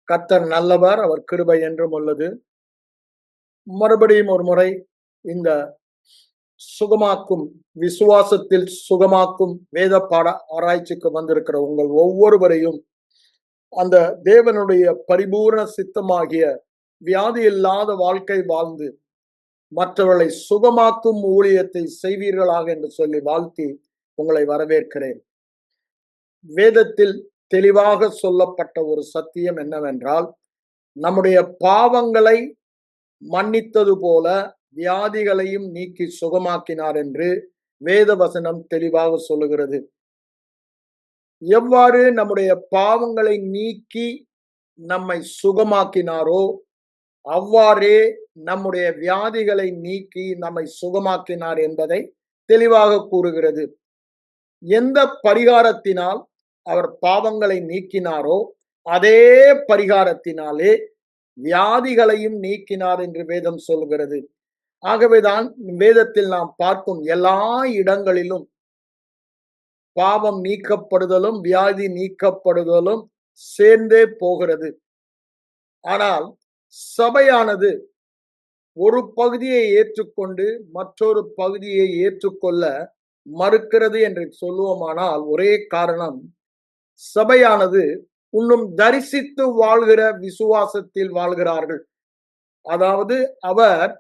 கர்த்தர் நல்லவர், அவர் கிருபை என்றும் உள்ளது. மறுபடியும் ஒரு முறை இந்த சுகமாக்கும் விசுவாசத்தில் சுகமாக்கும் வேத பாட ஆராய்ச்சிக்கு வந்திருக்கிற உங்கள் ஒவ்வொருவரையும் அந்த தேவனுடைய பரிபூர்ண சித்தமாகிய வியாதி இல்லாத வாழ்க்கை வாழ்ந்து மற்றவர்களை சுகமாக்கும் ஊழியத்தை செய்வீர்களாக என்று சொல்லி வாழ்த்தி உங்களை வரவேற்கிறேன். வேதத்தில் தெளிவாக சொல்லப்பட்ட ஒரு சத்தியம் என்னவென்றால், நம்முடைய பாவங்களை மன்னித்தது போல வியாதிகளையும் நீக்கி சுகமாக்கினார் என்று வேத வசனம் தெளிவாக சொல்லுகிறது. எவ்வாறு நம்முடைய பாவங்களை நீக்கி நம்மை சுகமாக்கினாரோ அவ்வாறே நம்முடைய வியாதிகளை நீக்கி நம்மை சுகமாக்கினார் என்பதை தெளிவாக கூறுகிறது. எந்த பரிகாரத்தினால் அவர் பாவங்களை நீக்கினாரோ அதே பரிகாரத்தினாலே வியாதிகளையும் நீக்கினார் என்று வேதம் சொல்கிறது. ஆகவேதான் வேதத்தில் நாம் பார்க்கும் எல்லா இடங்களிலும் பாவம் நீக்கப்படுதலும் வியாதி நீக்கப்படுதலும் சேர்ந்தே போகிறது. ஆனால் சபையானது ஒரு பகுதியை ஏற்றுக்கொண்டு மற்றொரு பகுதியை ஏற்றுக்கொள்ள மறுக்கிறது என்று சொல்லுவோமானால் ஒரே காரணம், சபையானது இன்னும் தரிசித்து வாழ்கிற விசுவாசத்தில் வாழ்கிறார்கள். அதாவது அவர்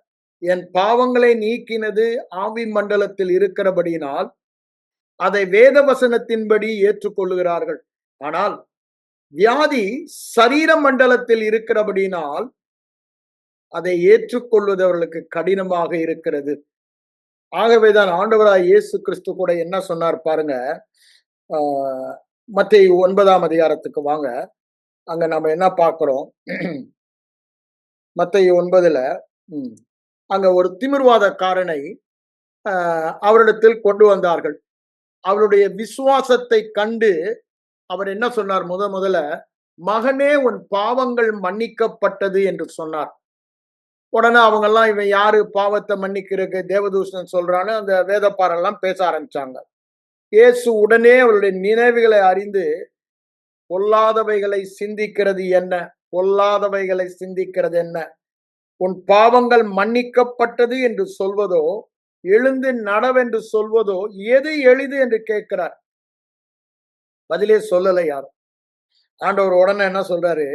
என் பாவங்களை நீக்கினது ஆவி மண்டலத்தில் இருக்கிறபடியினால் அதை வேத வசனத்தின்படி ஏற்றுக்கொள்ளுகிறார்கள். ஆனால் வியாதி சரீர மண்டலத்தில் இருக்கிறபடியினால் அதை ஏற்றுக்கொள்வதவர்களுக்கு கடினமாக இருக்கிறது. ஆகவேதான் ஆண்டவராய் இயேசு கிறிஸ்து கூட என்ன சொன்னார் பாருங்க. மத்தேயு 9ஆம் அதிகாரத்துக்கு வாங்க. அங்க நம்ம என்ன பார்க்கிறோம்? மத்தேயு 9ல அங்க ஒரு திமிர்வாதக்காரனை அவரிடத்தில் கொண்டு வந்தார்கள். அவருடைய விசுவாசத்தை கண்டு அவர் என்ன சொன்னார்? முதல்ல மகனே, உன் பாவங்கள் மன்னிக்கப்பட்டது என்று சொன்னார். உடனே அவங்க எல்லாம் இவன் யாரு பாவத்தை மன்னிக்கிறதுக்கு தேவதூஷணன் சொல்றான்னு அந்த வேதப்பாரெல்லாம் பேச ஆரம்பிச்சாங்க. இயேசு உடனே அவருடைய நினைவுகளை அறிந்து பொல்லாதவைகளை சிந்திக்கிறது என்ன, பொல்லாதவைகளை சிந்திக்கிறது என்ன, உன் பாவங்கள் மன்னிக்கப்பட்டது என்று சொல்வதோ எழுந்து நடவென்று சொல்வதோ எது எளிது என்று கேட்கிறார். பதிலே சொல்லலை யாரும். ஆண்டவர் உடனே என்ன சொல்றாரு?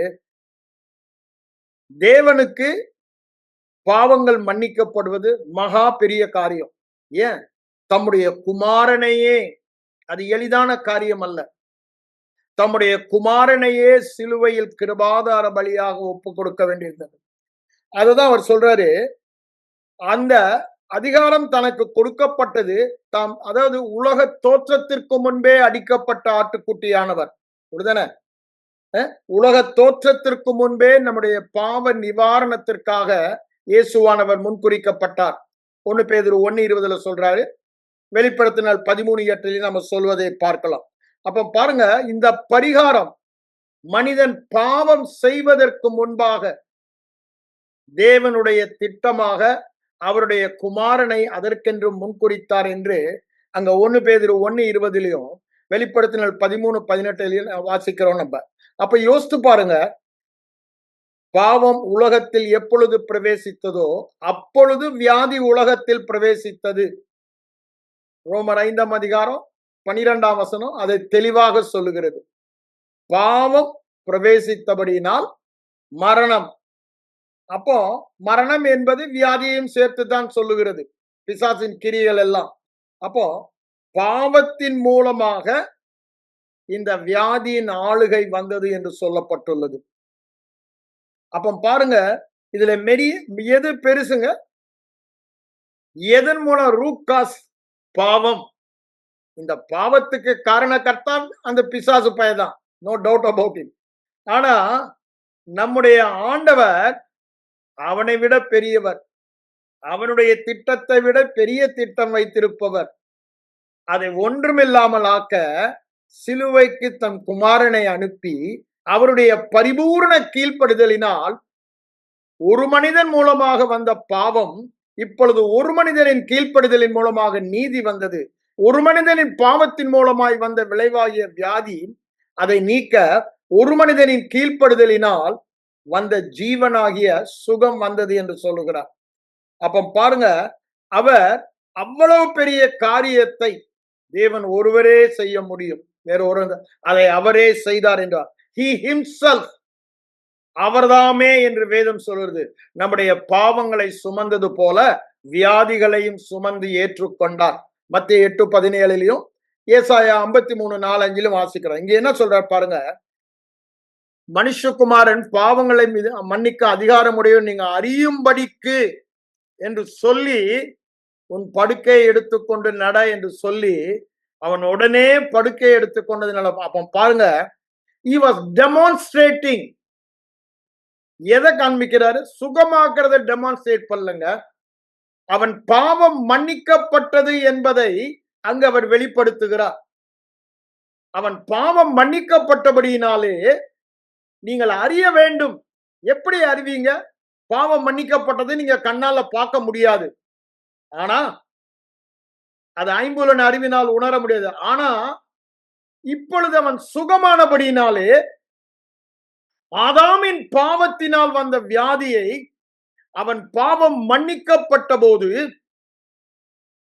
தேவனுக்கு பாவங்கள் மன்னிக்கப்படுவது மகா பெரிய காரியம். ஏன்? தம்முடைய குமாரனையே, அது எளிதான காரியம் அல்ல, தம்முடைய குமாரனையே சிலுவையில் கிருபாதார பலியாக ஒப்பு கொடுக்க வேண்டியிருந்தது. அதுதான் அவர் சொல்றாரு, அந்த அதிகாரம் தனக்கு கொடுக்கப்பட்டது தாம், அதாவது உலக தோற்றத்திற்கு முன்பே அடிக்கப்பட்ட ஆட்டுக்குட்டியானவர். புரியுதானே? உலக தோற்றத்திற்கு முன்பே நம்முடைய பாவ நிவாரணத்திற்காக இயேசுவானவர் முன்குறிக்கப்பட்டார். 1 பேதுரு 1:20 சொல்றாரு. வெளிப்படுத்தினால் 13:8 நம்ம சொல்வதை பார்க்கலாம். அப்ப பாருங்க, இந்த பரிகாரம் மனிதன் பாவம் செய்வதற்கு முன்பாக தேவனுடைய திட்டமாக அவருடைய குமாரனை அதற்கென்று முன்குறித்தார் என்று அங்க 1 பேதுரு 1:20 வெளிப்படுத்தினால் 13:18 வாசிக்கிறோம் நம்ம. அப்ப யோசித்து பாருங்க, பாவம் உலகத்தில் எப்பொழுது பிரவேசித்ததோ அப்பொழுது வியாதி உலகத்தில் பிரவேசித்தது. ரோமர் 5ஆம் அதிகாரம் 12ஆம் வசனம் அதை தெளிவாக சொல்லுகிறது. பாவம் பிரவேசித்தபடியினால் மரணம். அப்போ மரணம் என்பது வியாதியையும் சேர்த்துதான் சொல்லுகிறது, பிசாசின் கிரியைகள் எல்லாம். அப்போ பாவத்தின் மூலமாக இந்த வியாதியின் ஆளுகை வந்தது என்று சொல்லப்பட்டுள்ளது. அப்ப பாருங்க, இதுல எது பெருசுங்க? எதன் மூலம் ரூக்காஸ்? பாவம். இந்த பாவத்துக்கு காரணக்கர்த்தா அந்த பிசாசு பயதான், நோ டவுட் அபவுட் இட். ஆனா நம்முடைய ஆண்டவர் அவனை விட பெரியவர், அவனுடைய திட்டத்தை விட பெரிய திட்டம் வைத்திருப்பவர். அதை ஒன்றுமில்லாமல் ஆக்க சிலுவைக்கு தன் குமாரனை அனுப்பி அவருடைய பரிபூர்ண கீழ்ப்படுதலினால் ஒரு மனிதன் மூலமாக வந்த பாவம் இப்பொழுது ஒரு மனிதனின் கீழ்ப்படுதலின் மூலமாக நீதி வந்தது. ஒரு மனிதனின் பாவத்தின் மூலமாய் வந்த விளைவாகிய வியாதி அதை நீக்க ஒரு மனிதனின் கீழ்ப்படுதலினால் வந்த ஜீவனாகிய சுகம் வந்தது என்று சொல்லுகிறார். அப்ப பாருங்க, அவர் அவ்வளவு பெரிய காரியத்தை தேவன் ஒருவரே செய்ய முடியும், வேற ஒரு அதை அவரே செய்தார் என்றார். He himself, அவர்தாமே என்று வேதம் சொல்கிறது. நம்முடைய பாவங்களை சுமந்தது போல வியாதிகளையும் சுமந்து ஏற்றுக்கொண்டார். மத்திய 8:17 ஏசாயா 53:4-5 வாசிக்கிறோம். இங்க என்ன சொல்றார் பாருங்க, மனுஷகுமாரன் பாவங்களை மன்னிக்க அதிகாரமுடையவர் நீங்க அறியும்படிக்கு என்று சொல்லி உன் படுக்கையை எடுத்துக்கொண்டு நட என்று சொல்லி அவன் உடனே படுக்கையை எடுத்துக்கொண்டதுனால அப்ப பாருங்க, he was demonstrating, எதை காண்பிக்கிறாரு? சுகமாக்குறதை டெமான்ஸ்ட்ரேட் பண்ணலங்க, அவன் பாவம் மன்னிக்கப்பட்டது என்பதை அங்கு அவர் வெளிப்படுத்துகிறார். அவன் பாவம் மன்னிக்கப்பட்டபடியினாலே நீங்கள் அறிய வேண்டும். எப்படி அறிவீங்க? பாவம் மன்னிக்கப்பட்டது நீங்க கண்ணால பார்க்க முடியாது, ஆனா அது ஐம்புலன் அறிவினால் உணர முடியாது. ஆனா இப்பொழுது அவன் சுகமானபடியினாலே ஆதாமின் பாவத்தினால் வந்த வியாதியை அவன் பாவம் மன்னிக்கப்பட்ட போது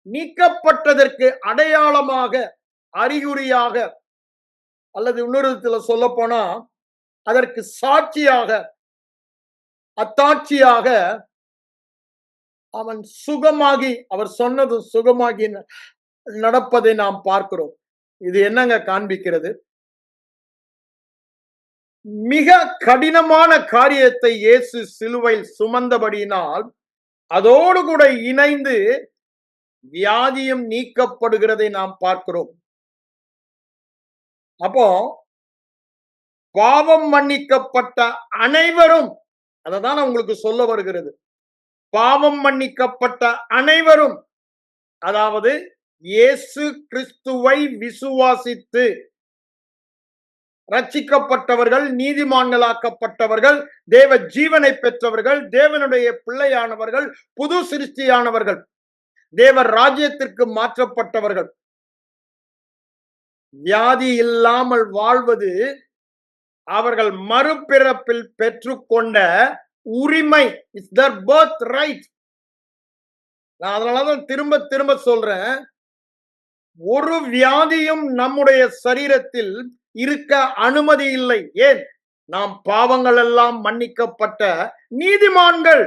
நீக்கப்பட்டதற்கு அடையாளமாக, அறிகுறியாக, அல்லது இன்னொரு சொல்ல போனா அதற்கு சாட்சியாக, அத்தாட்சியாக அவன் சுகமாகி, அவர் சொன்னது சுகமாகி நடப்பதை நாம் பார்க்கிறோம். இது என்னங்க காண்பிக்கிறது? மிக கடினமான காரியத்தை இயேசு சிலுவையில் சுமந்தபடியினால் அதோடு கூட இணைந்து வியாதியும் நீக்கப்படுகிறதை நாம் பார்க்கிறோம். அப்போ பாவம் மன்னிக்கப்பட்ட அனைவரும், அததான் உங்களுக்கு சொல்ல வருகிறது, பாவம் மன்னிக்கப்பட்ட அனைவரும், அதாவது இயேசு கிறிஸ்துவை விசுவாசித்து ரட்சிக்கப்பட்டவர்கள், நீதிமான்களாக்கப்பட்டவர்கள், தேவ ஜீவனை பெற்றவர்கள், தேவனுடைய பிள்ளையானவர்கள், புது சிருஷ்டியானவர்கள், தேவ ராஜ்யத்திற்கு மாற்றப்பட்டவர்கள். வியாதி இல்லாமல் வாழ்வது அவர்கள் மறுபிறப்பில் பெற்றுக்கொண்ட உரிமை. It's their birth right. நான் அதனாலதான் திரும்ப திரும்ப சொல்றேன், ஒரு வியாதியும் நம்முடைய சரீரத்தில் இருக்க அனுமதி இல்லை. ஏன்? நாம் பாவங்கள் எல்லாம் மன்னிக்கப்பட்ட நீதிமான்கள்.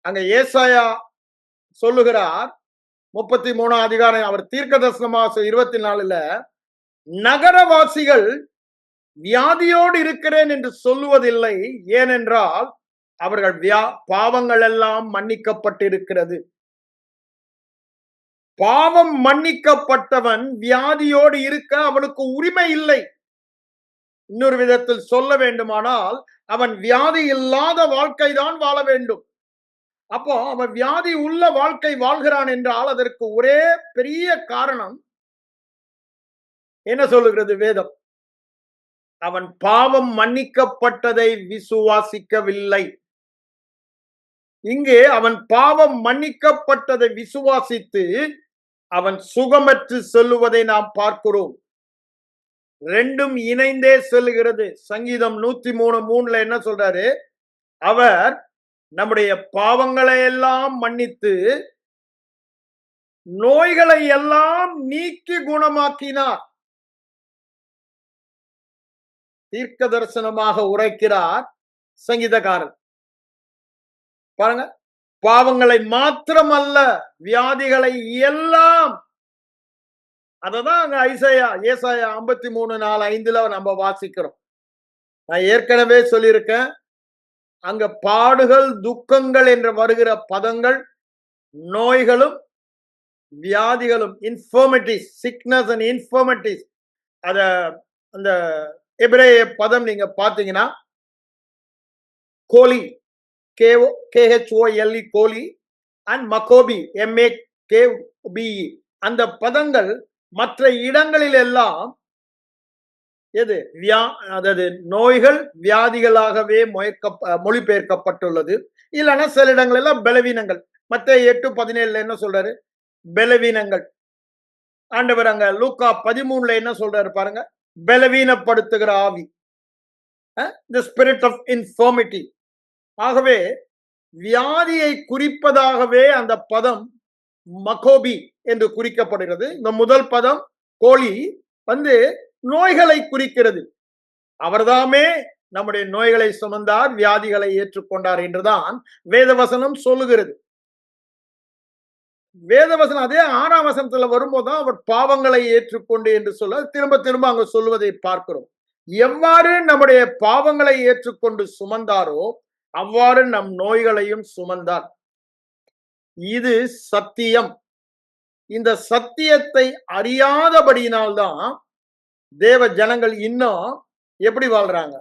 அங்க ஏசாயா சொல்லுகிறார் 33 அதிகாரம், அவர் தீர்க்க தரிசனமாக 24 நகரவாசிகள் வியாதியோடு இருக்கிறேன் என்று சொல்லுவதில்லை, ஏனென்றால் அவர்கள் பாவங்கள் எல்லாம் மன்னிக்கப்பட்டிருக்கிறது. பாவம் மன்னிக்கப்பட்டவன் வியாதியோடு இருக்க அவனுக்கு உரிமை இல்லை. இன்னொரு விதத்தில் சொல்ல வேண்டுமானால் அவன் வியாதி இல்லாத வாழ்க்கை தான் வாழ வேண்டும். அப்போ அவன் வியாதி உள்ள வாழ்க்கை வாழ்கிறான் என்றால் அதற்கு ஒரே பெரிய காரணம் என்ன சொல்லுகிறது வேதம்? அவன் பாவம் மன்னிக்கப்பட்டதை விசுவாசிக்கவில்லை. இங்கே அவன் பாவம் மன்னிக்கப்பட்டதை விசுவாசித்து அவன் சுகமற்று செல்லுவதை நாம் பார்க்கிறோம். ரெண்டும் இணைந்தே செல்லுகிறது. சங்கீதம் 103:3 என்ன சொல்றாரு? அவர் நம்முடைய பாவங்களை எல்லாம் மன்னித்து நோய்களை எல்லாம் நீக்கி குணமாக்கினார். தீர்க்க தரிசனமாக உரைக்கிறார் சங்கீதக்காரன். பாருங்க, பாவங்களை மாத்திரமல்ல, வியாதிகளை எல்லாம். அததான் ஏசாயா 53:4-5 நம்ம வாசிக்கிறோம். நான் ஏற்கனவே சொல்லியிருக்கேன், அங்க பாடுகள், துக்கங்கள் என்று வருகிற பதங்கள் நோய்களும் வியாதிகளும், இன்ஃபர்மிட்டிஸ், சிக்னஸ் அண்ட் இன்ஃபர்மிட்டிஸ், அத அந்த எபிரேய பதம் நீங்க பாத்தீங்கன்னா கோலி, KHOLE கோலி, அண்ட் மக்கோபி, MAKBE, அந்த பதங்கள் மற்ற இடங்களில் எல்லாம் எது அதாவது நோய்கள் வியாதிகளாகவே மொழிபெயர்க்கப்பட்டுள்ளது. இல்லைன்னா சில இடங்கள் எல்லாம் பலவீனங்கள். மத்தேயு 8:17 என்ன சொல்றாரு? பலவீனங்கள். ஆண்டவர் அங்க லூக்கா 13 என்ன சொல்றாரு பாருங்க? பலவீனப்படுத்துகிற ஆவி, the spirit of infirmity. ஆகவே வியாதியை குறிப்பதாகவே அந்த பதம் மக்கோபி என்று குறிக்கப்படுகிறது. இந்த முதல் பதம் கோழி வந்து நோய்களை குறிக்கிறது. அவர்தாமே நம்முடைய நோய்களை சுமந்தார், வியாதிகளை ஏற்றுக்கொண்டார் என்றுதான் வேதவசனம் சொல்லுகிறது. வேதவசனம் அதே 6ஆம் வசனத்துல வரும்போதுதான் அவர் பாவங்களை ஏற்றுக்கொண்டு என்று சொல்ல திரும்ப திரும்ப அங்க சொல்லுவதை பார்க்கிறோம். எவ்வாறு நம்முடைய பாவங்களை ஏற்றுக்கொண்டு சுமந்தாரோ அவ்வாறு நம் நோய்களையும் சுமந்தார். இது சத்தியம். இந்த சத்தியத்தை அறியாதபடியினால்தான் தேவ ஜனங்கள் இன்னும் எப்படி வாழ்றாங்க?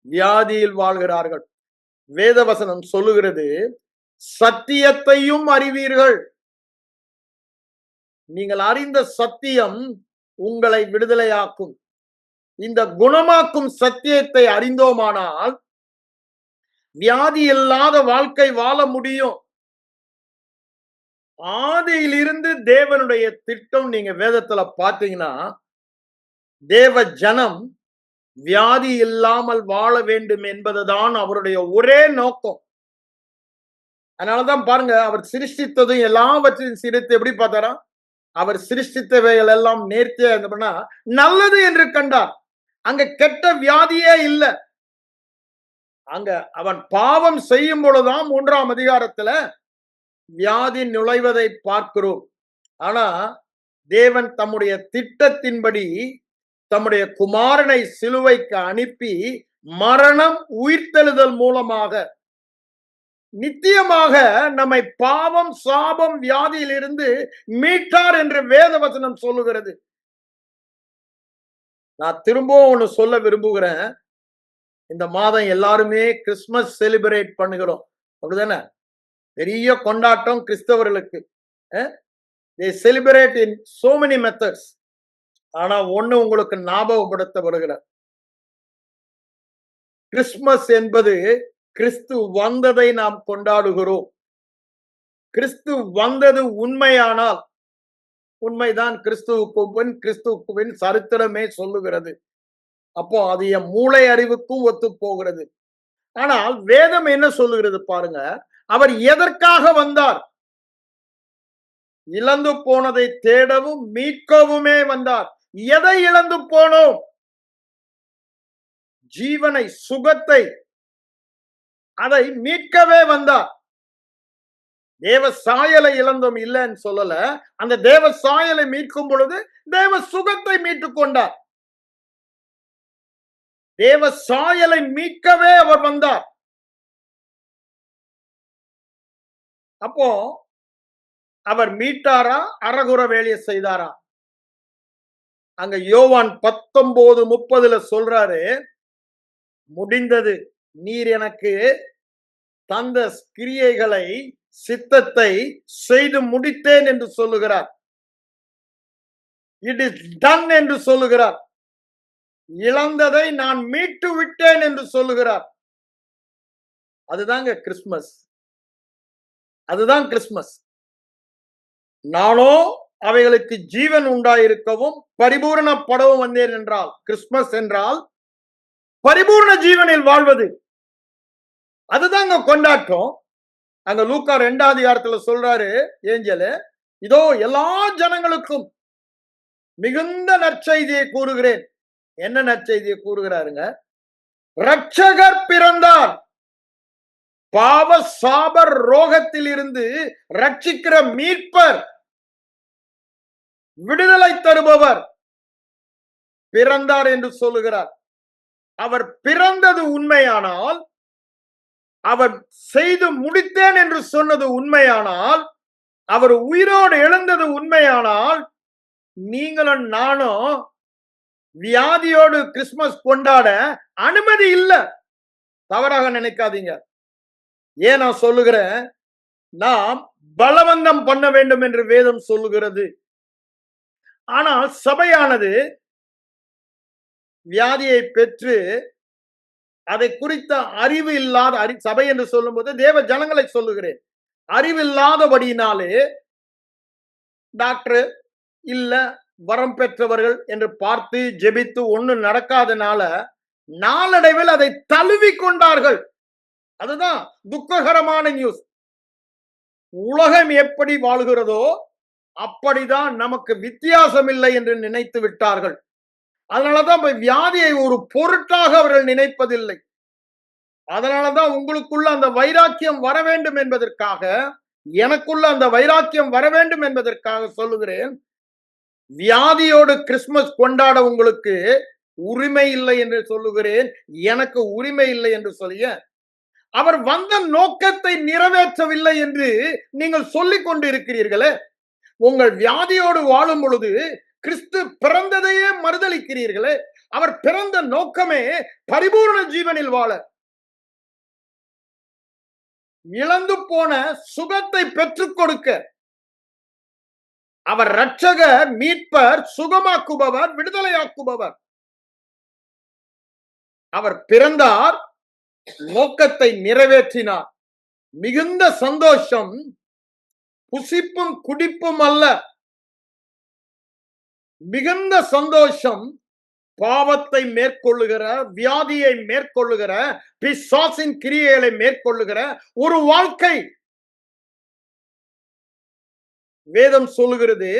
வியாதியில் வாழ்கிறார்கள். வேதவசனம் சொல்லுகிறது, சத்தியத்தையும் அறிவீர்கள். நீங்கள் அறிந்த சத்தியம் உங்களை விடுதலையாக்கும். இந்த குணமாக்கும் சத்தியத்தை அறிந்தோமானால் வியாதி இல்லாத வாழ்க்கை வாழ முடியும். ஆதியிலிருந்து தேவனுடைய திட்டம் நீங்க வேதத்துல பார்த்தீங்கன்னா, தேவ ஜனம் வியாதி இல்லாமல் வாழ வேண்டும் என்பதுதான் அவருடைய ஒரே நோக்கம். அதனாலதான் பாருங்க, அவர் சிருஷ்டித்ததும் எல்லாவற்றையும் சிரித்து எப்படி பார்த்தாரா? அவர் சிருஷ்டித்தவைகள் எல்லாம் நேர்த்தியா இருந்தபடினா நல்லது என்று கண்டார். அங்க கெட்ட வியாதியே இல்ல. அங்க அவன் பாவம் செய்யும் பொழுதுதான் 3ஆம் அதிகாரத்துல வியாதி நுழைவதை பார்க்கிறோம். ஆனா தேவன் தம்முடைய திட்டத்தின்படி தம்முடைய குமாரனை சிலுவைக்கு அனுப்பி மரணம் உயிர்த்தெழுதல் மூலமாக நித்தியமாக நம்மை பாவம் சாபம் வியாதியில் இருந்து மீட்டார் என்று வேதவசனம் சொல்லுகிறது. நான் திரும்பவும் ஒண்ணு சொல்ல விரும்புகிறேன். இந்த மாதம் எல்லாருமே கிறிஸ்துமஸ் செலிப்ரேட் பண்ணுகிறோம், அப்படிதானே? பெரிய கொண்டாட்டம் கிறிஸ்தவர்களுக்கு. they celebrate in so many methods. ஆனா ஒண்ணு உங்களுக்கு ஞாபகப்படுத்த வருகிறார். கிறிஸ்துமஸ் என்பது கிறிஸ்து வந்ததை நாம் கொண்டாடுகிறோம். கிறிஸ்து வந்தது உண்மையானால், உண்மைதான், கிறிஸ்துவின் சரித்திரமே சொல்லுகிறது. அப்போ அது என் மூளை அறிவுக்கும் ஒத்து போகிறது. ஆனால் வேதம் என்ன சொல்லுகிறது பாருங்க, அவர் எதற்காக வந்தார்? இழந்து போனதை தேடவும் மீட்கவுமே வந்தார். எதை இழந்து போனோம்? ஜீவனை, சுகத்தை, அதை மீட்கவே வந்தார். தேவ சாயலை இழந்தோம் இல்லைன்னு சொல்லல. அந்த தேவ சாயலை மீட்கும் பொழுது தேவ சுகத்தை மீட்டுக் கொண்டார். தேவ சாயலை மீட்கவே அவர் வந்தார். அப்போ அவர் மீட்டாரா, அரகுர வேலையை செய்தாரா? அங்க யோவான் 19:30 சொல்றாரு, முடிந்தது, நீர் எனக்கு தந்த கிரியைகளை, சித்தத்தை செய்து முடித்தேன் என்று சொல்லுகிறார். இட் இஸ் டன் என்று சொல்லுகிறார். இழந்ததை நான் மீட்டு விட்டேன் என்று சொல்லுகிறார். அதுதாங்க கிறிஸ்துமஸ். அதுதான் கிறிஸ்துமஸ். நானோ அவைகளுக்கு ஜீவன் உண்டாயிருக்கவும் பரிபூரணப்படவும் வந்தேன் என்றால், கிறிஸ்துமஸ் என்றால் பரிபூர்ண ஜீவனில் வாழ்வது. அதுதாங்க கொண்டாட்டம். அங்க லூக்கா 2ஆம் அதிகாரத்துல சொல்றாரு ஏஞ்சலு, இதோ எல்லா ஜனங்களுக்கும் மிகுந்த நற்செய்தியை கூறுகிறேன். என்ன நற்செய்தியை கூறுகிறாருங்க? ரட்சகர் பிறந்தார். பாவ சாபர் ரோகத்தில் இருந்து ரட்சிக்கிற மீட்பர், விடுதலை தருபவர் பிறந்தார் என்று சொல்லுகிறார். அவர் பிறந்தது உண்மையானால், அவர் செய்து முடித்தேன் என்று சொன்னது உண்மையானால், அவர் உயிரோடு எழுந்தது உண்மையானால், நீங்களும் நானும் வியாதியோடு கிறிஸ்துமஸ் கொண்டாட அனுமதி இல்லை. தவறாக நினைக்காதீங்க. ஏன் நான் சொல்லுகிறேன்? நாம் பலவந்தம் பண்ண வேண்டும் என்று வேதம் சொல்லுகிறது. ஆனால் சபையானது வியாதியை பெற்று அதை குறித்த அறிவு இல்லாத, சபை என்று சொல்லும் போது தேவ ஜனங்களை சொல்லுகிறேன், அறிவில்லாதபடியினாலே டாக்டர் இல்ல, வரம் பெற்றவர்கள் என்று பார்த்து ஜெபித்து ஒண்ணு நடக்காதனால நாளடைவில் அதை தழுவி கொண்டார்கள். அதுதான் துக்ககரமான நியூஸ். உலகம் எப்படி வாழ்கிறதோ அப்படிதான் நமக்கு வித்தியாசம் இல்லை என்று நினைத்து விட்டார்கள். அதனாலதான் வியாதியை ஒரு பொருட்டாக அவர்கள் நினைப்பதில்லை. அதனாலதான் உங்களுக்குள்ள அந்த வைராக்கியம் வர வேண்டும் என்பதற்காக, எனக்குள்ள அந்த வைராக்கியம் வர வேண்டும் என்பதற்காக சொல்லுகிறேன். வியாதியோடு கிறிஸ்துமஸ் கொண்டாட உங்களுக்கு உரிமை இல்லை என்று சொல்லுகிறேன். எனக்கு உரிமை இல்லை என்று சொல்லிய அவர் வந்த நோக்கத்தை நிறைவேற்றவில்லை என்று நீங்கள் சொல்லிக் கொண்டு இருக்கிறீர்களே. உங்கள் வியாதியோடு வாழும் பொழுது கிறிஸ்து பிறந்ததையே மறுதளிக்கிறீர்களே. அவர் பிறந்த நோக்கமே பரிபூர்ண ஜீவனில் வாழ, இழந்து போன சுகத்தை பெற்றுக் கொடுக்க. அவர் இரட்சகர், மீட்பர், சுகமாக்குபவர், விடுதலையாக்குபவர். அவர் பிறந்தார், நோக்கத்தை நிறைவேற்றினார். மிகுந்த சந்தோஷம் புசிப்பும் குடிப்பும் அல்ல. மிகுந்த சந்தோஷம் பாவத்தை மேற்கொள்ளுகிற, வியாதியை மேற்கொள்ளுகிற, பிசாசின் கிரியைகளை மேற்கொள்ளுகிற ஒரு வாழ்க்கை. வேதம் சொல்லுகிறது,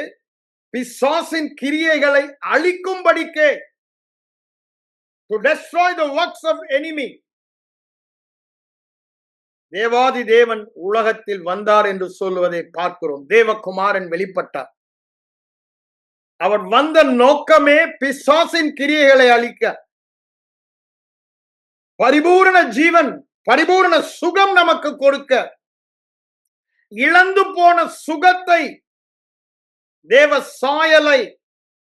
பிசாசின் கிரியைகளை அழிக்கும்படிக்கே, to destroy the works of enemy. தேவாதி தேவன் உலகத்தில் வந்தார் என்று சொல்லுவதை பார்க்கிறோம். தேவகுமாரன் வெளிப்பட்டார். அவர் வந்த நோக்கமே பிசாசின் கிரியைகளை அழிக்க, பரிபூரண ஜீவன், பரிபூரண சுகம் நமக்கு கொடுக்க, இழந்து போன சுகத்தை, தேவ சாயலை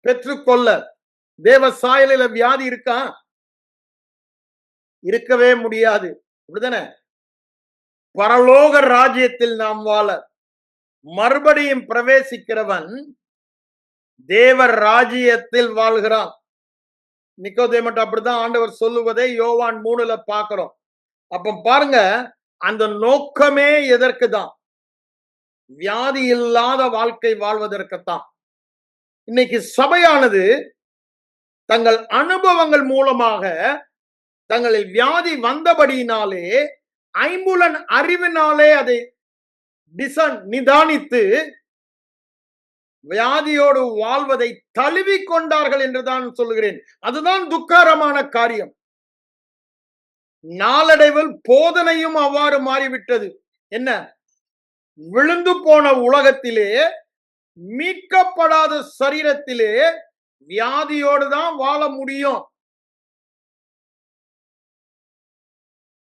பெற்றுக்கொள்ள. தேவ சாயலில வியாதி இருக்கா? இருக்கவே முடியாது. அப்படிதானே? பரலோக ராஜ்யத்தில் நாம் வாழ மறுபடியும் பிரவேசிக்கிறவன் தேவ ராஜ்யத்தில் வாழ்கிறான். நிக்கோதேமுட்ட அப்படிதான் ஆண்டவர் சொல்லுவதை யோவான் 3 பார்க்கிறோம். அப்ப பாருங்க, அந்த நோக்கமே எதற்கு தான்? வியாதி இல்லாத வாழ்க்கை வாழ்வதற்குத்தான். இன்னைக்கு சபையானது தங்கள் அனுபவங்கள் மூலமாக தங்களில் வியாதி வந்தபடியினாலே, ஐம்புலன் அறிவினாலே அதை நிதானித்து வியாதியோடு வாழ்வதை தழுவி கொண்டார்கள் என்றுதான் சொல்லுகிறேன். அதுதான் துக்ககரமான காரியம். நாளடைவில் போதனையும் அவ்வாறு மாறிவிட்டது. என்ன? விழுந்து போன உலகத்திலே, மீட்கப்படாத சரீரத்திலே வியாதியோடு தான் வாழ முடியும்.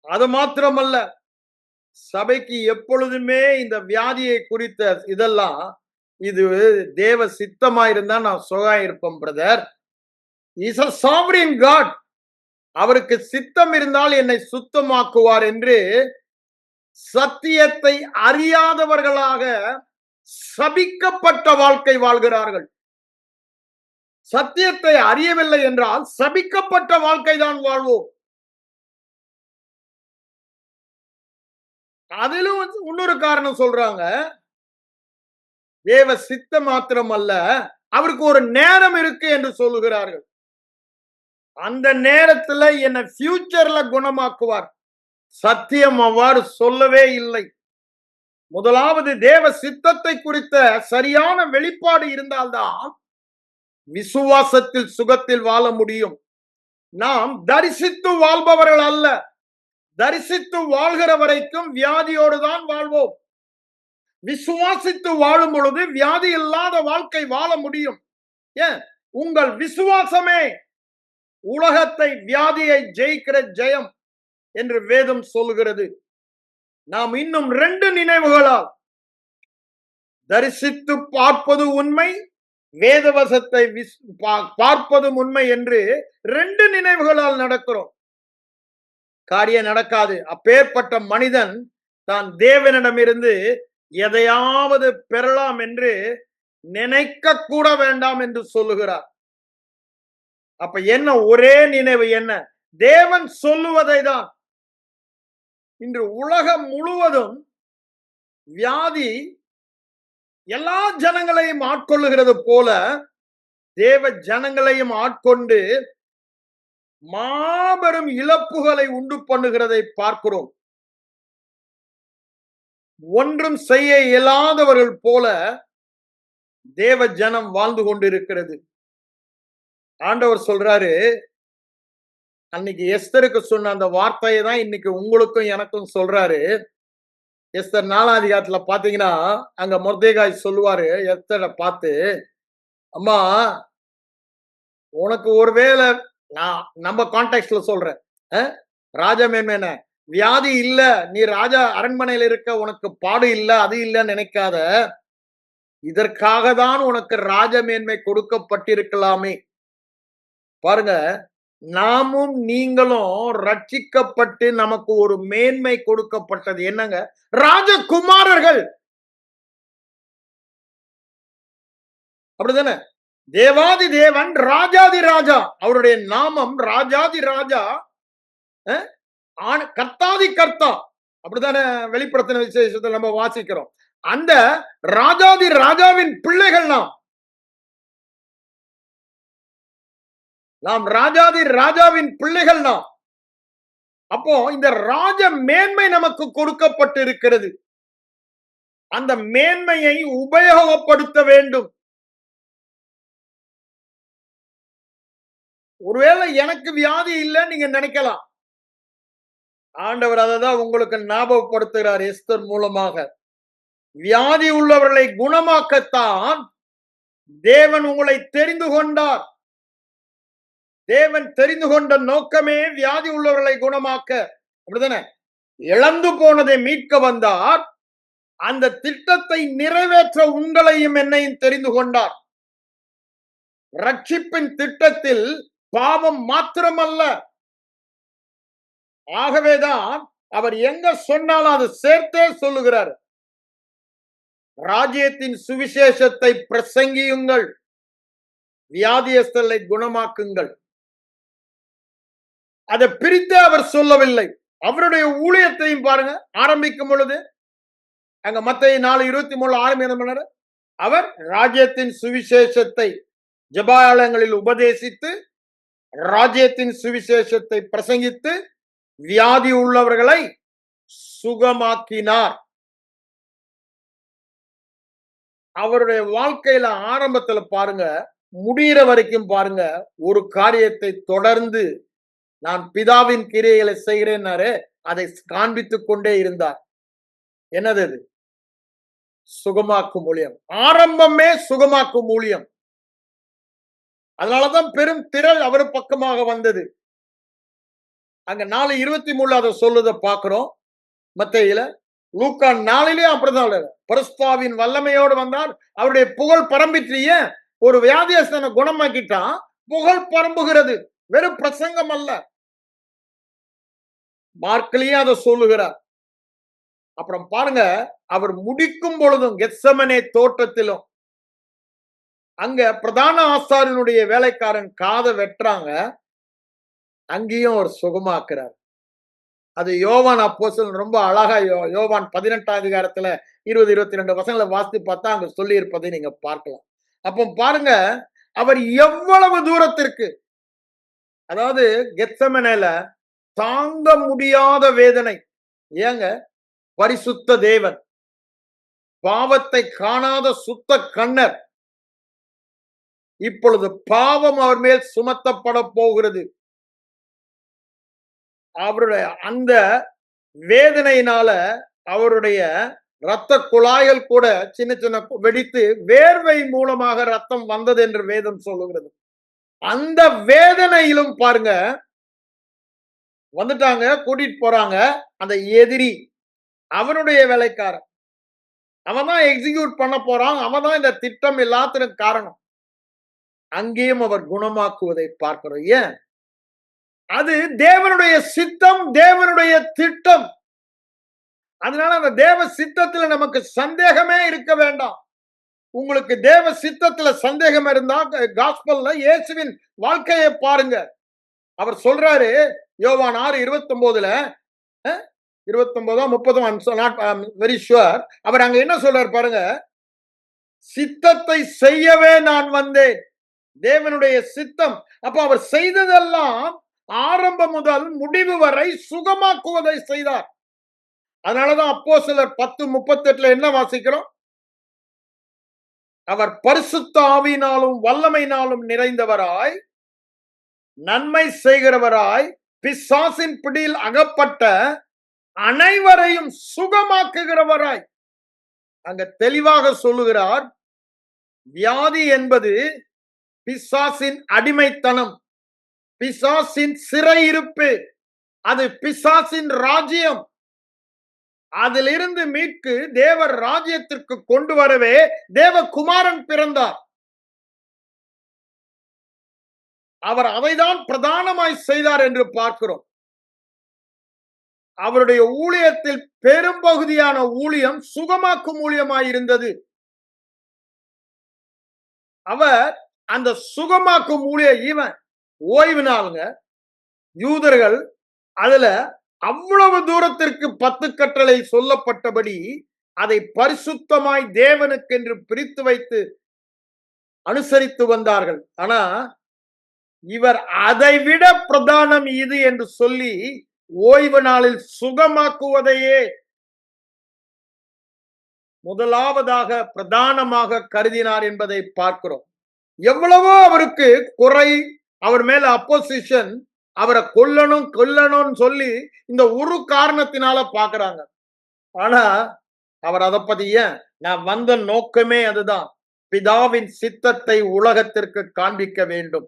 அது மாத்திரமல்ல, சபைக்கு எப்பொழுதுமே இந்த வியாதியை குறித்த இதெல்லாம், இது தேவ சித்தமா இருந்தா நான் சுகம் இருப்பேன் brother. Is a sovereign God. அவருக்கு சித்தம் இருந்தால் என்னை சுத்தமாக்குவார் என்று சத்தியத்தை அறியாதவர்களாக சபிக்கப்பட்ட வாழ்க்கை வாழ்கிறார்கள். சத்தியத்தை அறியவில்லை என்றால் சபிக்கப்பட்ட வாழ்க்கை தான் வாழ்வோம். அதிலும் இன்னொரு காரணம் சொல்றாங்க. தேவ சித்தம் மாத்திரம் அல்ல, அவருக்கு ஒரு நேரம் இருக்கு என்று சொல்லுகிறார்கள். அந்த நேரத்துல என்ன ஃபியூச்சர்ல குணமாக்குவார். சத்தியம் அவ்வாறு சொல்லவே இல்லை. முதலாவது தேவ சித்தத்தை குறித்த சரியான வெளிப்பாடு இருந்தால்தான் விசுவாசத்தில் சுகத்தில் வாழ முடியும். நாம் தரிசித்து வாழ்பவர்கள் அல்ல. தரிசித்து வாழ்கிற வரைக்கும் வியாதியோடு தான் வாழ்வோம். விசுவாசித்து வாழும் பொழுது வியாதி இல்லாத வாழ்க்கை வாழ முடியும். ஏன்? உங்கள் விசுவாசமே உலகத்தை, வியாதியை ஜெயிக்கிற ஜெயம் என்று வேதம் சொல்லுகிறது. நாம் இன்னும் 2 நினைவுகளால், தரிசித்து பார்ப்பது உண்மை, வேதவசத்தை பார்ப்பது உண்மை என்று 2 நினைவுகளால் நடக்கிறோம். காரியம் நடக்காது. அப்பேற்பட்ட மனிதன் தான் தேவனிடமிருந்து எதையாவது பெறலாம் என்று நினைக்க கூட வேண்டாம் என்று சொல்லுகிறார். அப்ப என்ன? ஒரே நினைவு என்ன? தேவன் சொல்லுவதை தான். இன்று உலகம் முழுவதும் வியாதி எல்லா ஜனங்களையும் ஆட்கொள்ளுகிறது போல தேவ ஜனங்களையும் ஆட்கொண்டு மாபெரும் இழப்புகளை உண்டு பண்ணுகிறதை பார்க்கிறோம். ஒன்றும் செய்ய இயலாதவர்கள் போல தேவ ஜனம் வாழ்ந்து கொண்டிருக்கிறது. ஆண்டவர் சொல்றாரு, அன்னைக்கு எஸ்தருக்கு சொன்ன அந்த வார்த்தையை தான் இன்னைக்கு உங்களுக்கும் எனக்கும் சொல்றாரு. எஸ்தர் 4ஆம் அதிகாரத்துல பாத்தீங்கன்னா, அங்க மொர்தெகாய் சொல்லுவாரு எஸ்தரை பார்த்து, அம்மா உனக்கு ஒருவேளை, நான் நம்ம கான்டெக்ட்ல சொல்றேன், ராஜமேன்மேன வியாதி இல்ல, நீ ராஜா அரண்மனையில் இருக்க, உனக்கு பாடு இல்ல, அது இல்லன்னு நினைக்காத, இதற்காக தான் உனக்கு ராஜமேன்மை கொடுக்கப்பட்டிருக்கலாமே. பாருங்க, நாமும் நீங்களும் ரட்சிக்கப்பட்டு நமக்கு ஒரு மேன்மை கொடுக்கப்பட்டது என்னங்க? ராஜகுமாரர்கள். அப்படிதானே? தேவாதி தேவன், ராஜாதி ராஜா, அவருடைய நாமம் ராஜாதி ராஜா, கர்த்தாதி கர்த்தா. அப்படித்தானே வெளிப்படுத்தின விசேஷத்தை நம்ம வாசிக்கிறோம். அந்த ராஜாதி ராஜாவின் பிள்ளைகள் நாம் ராஜாதி ராஜாவின் பிள்ளைகள் நாம். அப்போ இந்த ராஜ மேன்மை நமக்கு கொடுக்கப்பட்டு இருக்கிறது. அந்த மேன்மையை உபயோகப்படுத்த வேண்டும். ஒருவேளை எனக்கு வியாதி இல்லை நீங்க நினைக்கலாம். ஆண்டவர் அதைதான் உங்களுக்கு ஞாபகப்படுத்துகிறார் எஸ்தர் மூலமாக. வியாதி உள்ளவர்களை குணமாக்கத்தான் தேவன் உங்களை தெரிந்து கொண்டார். தேவன் தெரிந்து கொண்ட நோக்கமே வியாதி உள்ளவர்களை குணமாக்க. அப்படிதானே? இழந்து போனதை மீட்க வந்தார். அந்த திட்டத்தை நிறைவேற்ற உங்களையும் என்னையும் தெரிந்து கொண்டார். ரட்சிப்பின் திட்டத்தில் பாவம் மாத்திரமல்ல. ஆகவேதான் அவர் எங்க சொன்னாலும் அதை சேர்த்தே சொல்லுகிறார். ராஜ்யத்தின் சுவிசேஷத்தை பிரசங்கியுங்கள், வியாதியஸ்தலை குணமாக்குங்கள். அதை பிரித்து அவர் சொல்லவில்லை. அவருடைய ஊழியத்தையும் பாருங்க, ஆரம்பிக்கும் பொழுது அங்க மத்தேயு 4:23 ஆரம்பிக்கிறார். அவர் ராஜ்யத்தின் சுவிசேஷத்தை ஜெபாலயங்களில் உபதேசித்து, ராஜ்யத்தின் சுவிசேஷத்தை பிரசங்கித்து, வியாதி உள்ளவர்களை சுகமாக்கினார். அவருடைய வாழ்க்கையில ஆரம்பத்துல பாருங்க, முடிகிற வரைக்கும் பாருங்க, ஒரு காரியத்தை தொடர்ந்து நான் பிதாவின் கிரியைகளை செய்கிறேன்னாரு, அதை காண்பித்துக் கொண்டே இருந்தார். என்னது அது? சுகமாக்கும் ஊழியம். ஆரம்பமே சுகமாக்கும் ஊழியம். அதனாலதான் பெரும் திரள் அவர் பக்கமாக வந்தது. அங்க 4:23 அதை சொல்லுத பாக்குறோம் மத்தேயுல. லூக்கா 4லயும் அப்படிதான். பரிசுத்தாவின் வல்லமையோடு வந்தார், அவருடைய புகழ் பரம்பிற்றிய ஒரு வியாதியஸ்தனை குணமாக்கிட்டான். புகழ் பரம்புகிறது, வெறும் பிரசங்கம் அல்ல. மார்க்லயும் அதை சொல்லுகிறார். அப்புறம் பாருங்க, அவர் முடிக்கும் பொழுதும் கெத்செமனே தோட்டத்திலும் அங்க பிரதான ஆசாரியனுடைய வேலைக்காரன் காதை வெட்டுறாங்க, அங்கேயும் அவர் சுகமாக்குறார். அது யோவான் அப்போஸ்தலன் ரொம்ப அழகா யோவான் 18ஆம் அதிகாரத்துல 20-22 வசனங்களை வாசித்து பார்த்தா அங்க சொல்லி இருப்பதை நீங்க பார்க்கலாம். அப்போ பாருங்க, அவர் எவ்வளவு தூரத்திற்கு, அதாவது கெத்செமனேல தாங்க முடியாத வேதனை. ஏங்க? பரிசுத்த தேவன், பாவத்தை காணாத சுத்த கண்ணர். இப்பொழுது பாவம் அவர் மேல் சுமத்தப்பட போகிறது. அவருடைய அந்த வேதனையினால அவருடைய இரத்த குழாய்கள் கூட சின்ன சின்ன வெடித்து வேர்வை மூலமாக ரத்தம் வந்தது என்று வேதம் சொல்லுகிறது. அந்த வேதனையிலும் பாருங்க, வந்துட்டாங்க, கூட்டிட்டு போறாங்க. அந்த எதிரி அவனுடைய வேலைக்காரன், அவன் தான் எக்ஸிக்யூட் பண்ண போறான், அவன் தான் இந்த திட்டம் எல்லாத்திற்கும் காரணம். அங்கேயும் அவர் குணமாக்குவதை பார்க்கிறோம். ஏன்? அது தேவனுடைய சித்தம், தேவனுடைய திட்டம். அதனால அந்த தேவ சித்தத்துல நமக்கு சந்தேகமே இருக்க வேண்டாம். உங்களுக்கு தேவ சித்தத்துல சந்தேகம் இருந்தா காஸ்பல்ல இயேசுவின் வாழ்க்கையை பாருங்க. அவர் சொல்றாரு யோவான் 6:29 30 வெரி ஷுவர். அவர் அங்க என்ன சொல்றாரு பாருங்க, சித்தத்தை செய்யவே நான் வந்தேன். தேவனுடைய சித்தம். அப்ப அவர் செய்ததெல்லாம் ஆரம்பம் முதல் முடிவு வரை சுகமாக்குவதை செய்தார். அதனாலதான் அப்போஸ்தலர் 10:38 என்ன வாசிக்கிறோம்? அவர் பரிசுத்த ஆவியினாலும் வல்லமையினாலும் நிறைந்தவராய், நன்மை செய்கிறவராய், பிசாசின் பிடியில் அகப்பட்ட அனைவரையும் சுகமாக்குகிறவராய். அங்க தெளிவாக சொல்லுகிறார், வியாதி என்பது பிசாசின் அடிமைத்தனம், பிசாசின் சிறையிருப்பு, அது பிசாசின் ராஜ்யம். அதிலிருந்து மீட்கு தேவர் ராஜ்யத்திற்கு கொண்டு வரவே தேவகுமாரன் பிறந்தார். அவர் அதைதான் பிரதானமாய் செய்தார் என்று பார்க்கிறோம். அவருடைய ஊழியத்தில் பெரும்பகுதியான ஊழியம் சுகமாக்கும் ஊழியமாய் இருந்தது. அவர் அந்த சுகமாக்கும் ஊழிய இவன் ஓய்வு நாளுங்க, யூதர்கள் அதுல அவ்வளவு தூரத்திற்கு 10 கட்டளை சொல்லப்பட்டபடி அதை பரிசுத்தமாய் தேவனுக்கென்று பிரித்து வைத்து அனுசரித்து வந்தார்கள். ஆனா இவர் அதைவிட பிரதானம் இது என்று சொல்லி ஓய்வு நாளில் சுகமாக்குவதையே முதலாவதாக பிரதானமாக கருதினார் என்பதை பார்க்கிறோம். எவ்வளவோ அவருக்கு குறை, அவர் மேல அப்போசிஷன், அவரை கொல்லணும் சொல்லி இந்த ஒரு காரணத்தினால பாக்குறாங்க. ஆனா அவர் அதை பத்தி, ஏன், நான் வந்த நோக்கமே அதுதான், பிதாவின் சித்தத்தை உலகத்திற்கு காண்பிக்க வேண்டும்.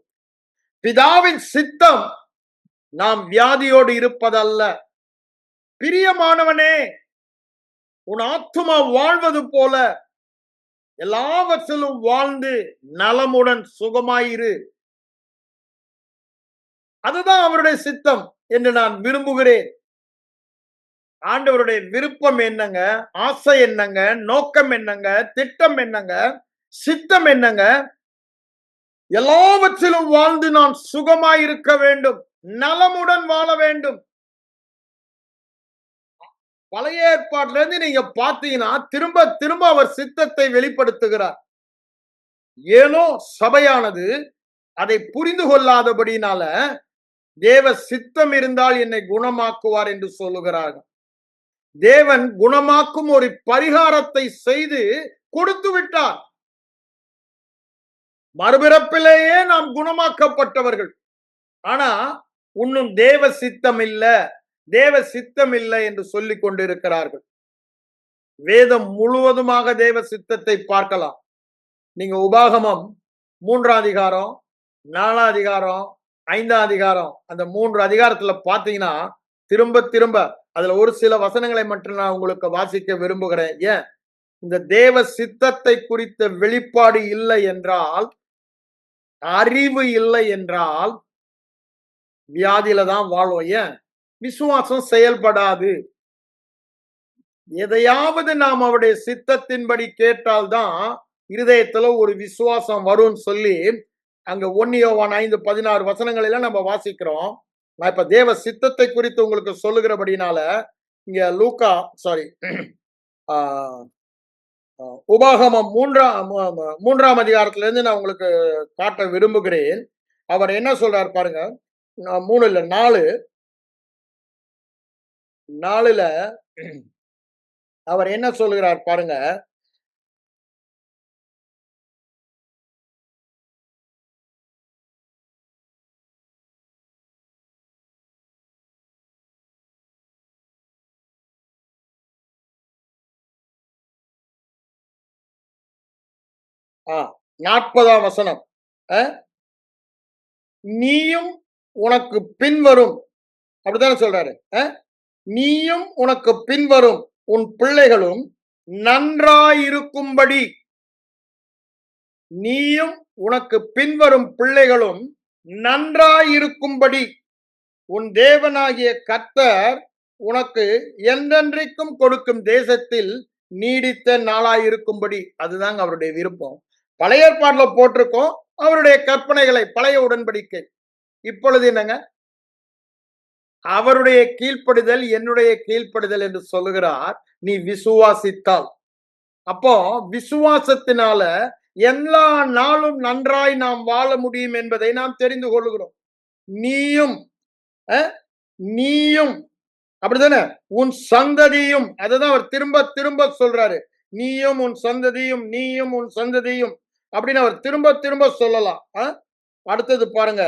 பிதாவின் சித்தம் நாம் வியாதியோடு இருப்பதல்ல. பிரியமானவனே, உன் ஆத்துமா வாழ்வது போல எல்லாவற்றிலும் வாழ்ந்து நலமுடன் சுகமாயிரு. அதுதான் அவருடைய சித்தம் என்று நான் விரும்புகிறேன். ஆண்டவருடைய விருப்பம் என்னங்க, ஆசை என்னங்க, நோக்கம் என்னங்க, திட்டம் என்னங்க, சித்தம் என்னங்க? எல்லாவற்றிலும் வாழ்ந்து நான் சுகமாயிருக்க வேண்டும், நலமுடன் வாழ வேண்டும். பழைய ஏற்பாட்டில இருந்து நீங்க பாத்தீங்கன்னா திரும்ப திரும்ப அவர் சித்தத்தை வெளிப்படுத்துகிறார். ஏனோ சபையானது அதை புரிந்து கொள்ளாதபடினால தேவ சித்தம் இருந்தால் என்னை குணமாக்குவார் என்று சொல்லுகிறார்கள். தேவன் குணமாக்கும் ஒரு பரிகாரத்தை செய்து கொடுத்து விட்டார். மறுபிறப்பிலேயே நாம் குணமாக்கப்பட்டவர்கள். ஆனா இன்னும் தேவ சித்தம் இல்ல, தேவ சித்தம் இல்லை என்று சொல்லிக் கொண்டிருக்கிறார்கள். வேதம் முழுவதுமாக தேவ சித்தத்தை பார்க்கலாம். நீங்க உபாகமம் 3ஆம் அதிகாரம், 4ஆம் அதிகாரம், 5ஆம் அதிகாரம், அந்த 3 அதிகாரத்துல பாத்தீங்கன்னா திரும்ப திரும்ப அதுல ஒரு சில வசனங்களை மட்டும் நான் உங்களுக்கு வாசிக்க விரும்புகிறேன். ஏன், இந்த தேவ சித்தத்தை குறித்த வெளிப்பாடு இல்லை என்றால், அறிவு இல்லை என்றால் வியாதியில தான் வாழ்வோம். ஏன், விசுவாசம் செயல்படாது. எதையாவது நாம் அவருடைய சித்தத்தின்படி கேட்டால்தான் இருதயத்துல ஒரு விசுவாசம் வரும் சொல்லி அங்க 1 யோவான் 5:16 வசனங்களெல்லாம் நம்ம வாசிக்கிறோம். நான் இப்ப தேவ சித்தத்தை குறித்து உங்களுக்கு சொல்லுகிறபடினால இங்க லூக்கா உபாகமம் 3ஆம் அதிகாரத்துல இருந்து நான் உங்களுக்கு காட்ட விரும்புகிறேன். அவர் என்ன சொல்றார் பாருங்க. 3 இல்ல 4ல அவர் என்ன சொல்லுகிறார் பாருங்க. ஆ 40ஆம் வசனம். நீயும் உனக்கு பின்வரும், அப்படித்தானே சொல்றாரு. நீயும் உனக்கு பின்வரும் உன் பிள்ளைகளும் நன்றாயிருக்கும்படி, நீயும் உனக்கு பின்வரும் பிள்ளைகளும் நன்றாயிருக்கும்படி உன் தேவனாகிய கர்த்தர் உனக்கு என்றென்றைக்கும் கொடுக்கும் தேசத்தில் நீடித்த நாளாயிருக்கும்படி. அதுதாங்க அவருடைய விருப்பம். பழைய ஏற்பாடுல போட்டிருக்கோம் அவருடைய கற்பனைகளை, பழைய உடன்படிக்கை. இப்பொழுது என்னங்க, அவருடைய கீழ்ப்படிதல் என்னுடைய கீழ்ப்படிதல் என்று சொல்லுகிறார். நீ விசுவாசித்தால், அப்போ விசுவாசத்தினால எல்லா நாளும் நன்றாய் நாம் வாழ முடியும் என்பதை நாம் தெரிந்து கொள்கிறோம். நீயும் நீயும் அப்படிதானே, உன் சந்ததியும், அதுதான் அவர் திரும்ப திரும்ப சொல்றாரு. நீயும் உன் சந்ததியும், நீயும் உன் சந்ததியும் அப்படின்னு அவர் திரும்ப திரும்ப சொல்லலாம். அடுத்தது பாருங்க,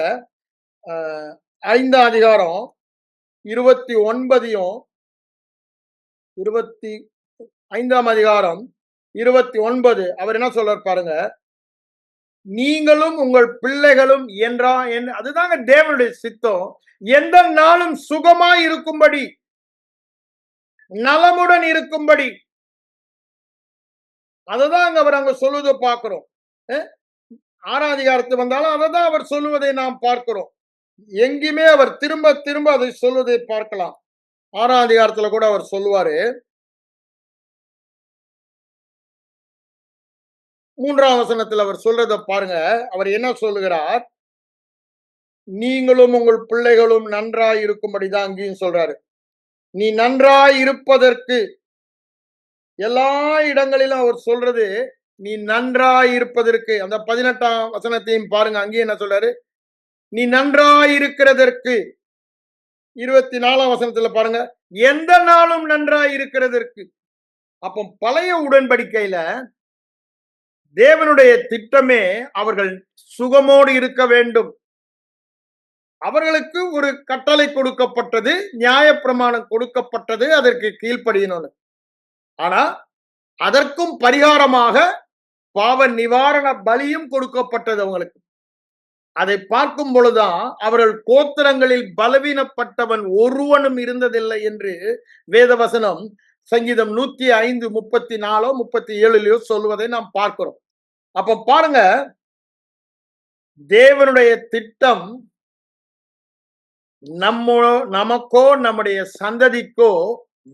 5ஆம் அதிகாரம் 29 25ஆம் அதிகாரம் 29 அவர் என்ன சொல்றார் பாருங்க. நீங்களும் உங்கள் பிள்ளைகளும் அதுதாங்க தேவனுடைய சித்தம். எந்த நாளும் சுகமாய் இருக்கும்படி, நலமுடன் இருக்கும்படி, அததான் அவர் அங்க சொல்லுவதை பார்க்கிறோம். 6ஆம் அதிகாரத்துக்கு வந்தாலும் அததான் அவர் சொல்லுவதை நாம் பார்க்கிறோம். எங்கேயுமே அவர் திரும்ப திரும்ப அதை சொல்வதை பார்க்கலாம். 6ஆம் அதிகாரத்துல கூட அவர் சொல்லுவாரு. 3ஆம் வசனத்துல அவர் சொல்றத பாருங்க. அவர் என்ன சொல்லுகிறார்? நீங்களும் உங்கள் பிள்ளைகளும் நன்றாய் இருக்கும்படிதான் அங்கேயும் சொல்றாரு. நீ நன்றாய் இருப்பதற்கு எல்லா இடங்களிலும் அவர் சொல்றது, நீ நன்றாய் இருப்பதற்கு. அந்த 18ஆம் வசனத்தையும் பாருங்க. அங்கேயும் என்ன சொல்றாரு? நீ நன்றாய் இருக்கிறதற்கு. 24ஆம் வசனத்துல பாருங்க, எந்த நாளும் நன்றாய் இருக்கிறதற்கு. அப்போ பழைய உடன்படிக்கையில தேவனுடைய திட்டமே அவர்கள் சுகமோடு இருக்க வேண்டும். அவர்களுக்கு ஒரு கட்டளை கொடுக்கப்பட்டது, நியாயப்பிரமாணம் கொடுக்கப்பட்டது, அதற்கு கீழ்ப்படியணும். ஆனா அதற்கும் பரிகாரமாக பாவ நிவாரண பலியும் கொடுக்கப்பட்டது அவங்களுக்கு. அதை பார்க்கும் பொழுதுதான் அவர்கள் கோத்திரங்களில் பலவீனப்பட்டவன் ஒருவனும் இருந்ததில்லை என்று வேதவசனம் சங்கீதம் 105 34 37 சொல்வதை நாம் பார்க்கிறோம். அப்ப பாருங்க, தேவனுடைய திட்டம் நமக்கோ நம்முடைய சந்ததிக்கோ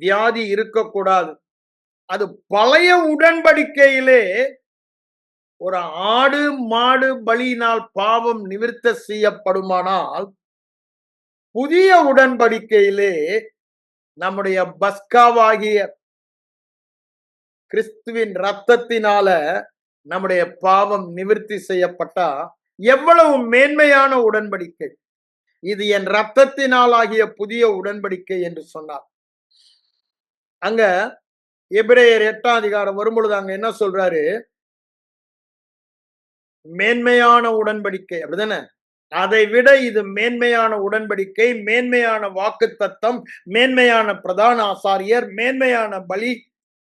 வியாதி இருக்கக்கூடாது. அது பழைய உடன்படிக்கையிலே ஒரு ஆடு மாடு பலியினால் பாவம் நிவிர்த்த செய்யப்படுமானால், புதிய உடன்படிக்கையிலே நம்முடைய பஸ்காவாகிய கிறிஸ்துவின் ரத்தத்தினால நம்முடைய பாவம் நிவிர்த்தி செய்யப்பட்டா எவ்வளவு மேன்மையான உடன்படிக்கை இது! என் ரத்தத்தினால் ஆகிய புதிய உடன்படிக்கை என்று சொன்னார். அங்க எபிரேயர் 8ஆம் அதிகாரம் வரும்பொழுது அங்க என்ன சொல்றாரு? மேன்மையான உடன்படிக்கை, அப்படிதானே? அதை விட இது மேன்மையான உடன்படிக்கை, மேன்மையான வாக்கு தத்தம், மேன்மையான பிரதான ஆசாரியர், மேன்மையான பலி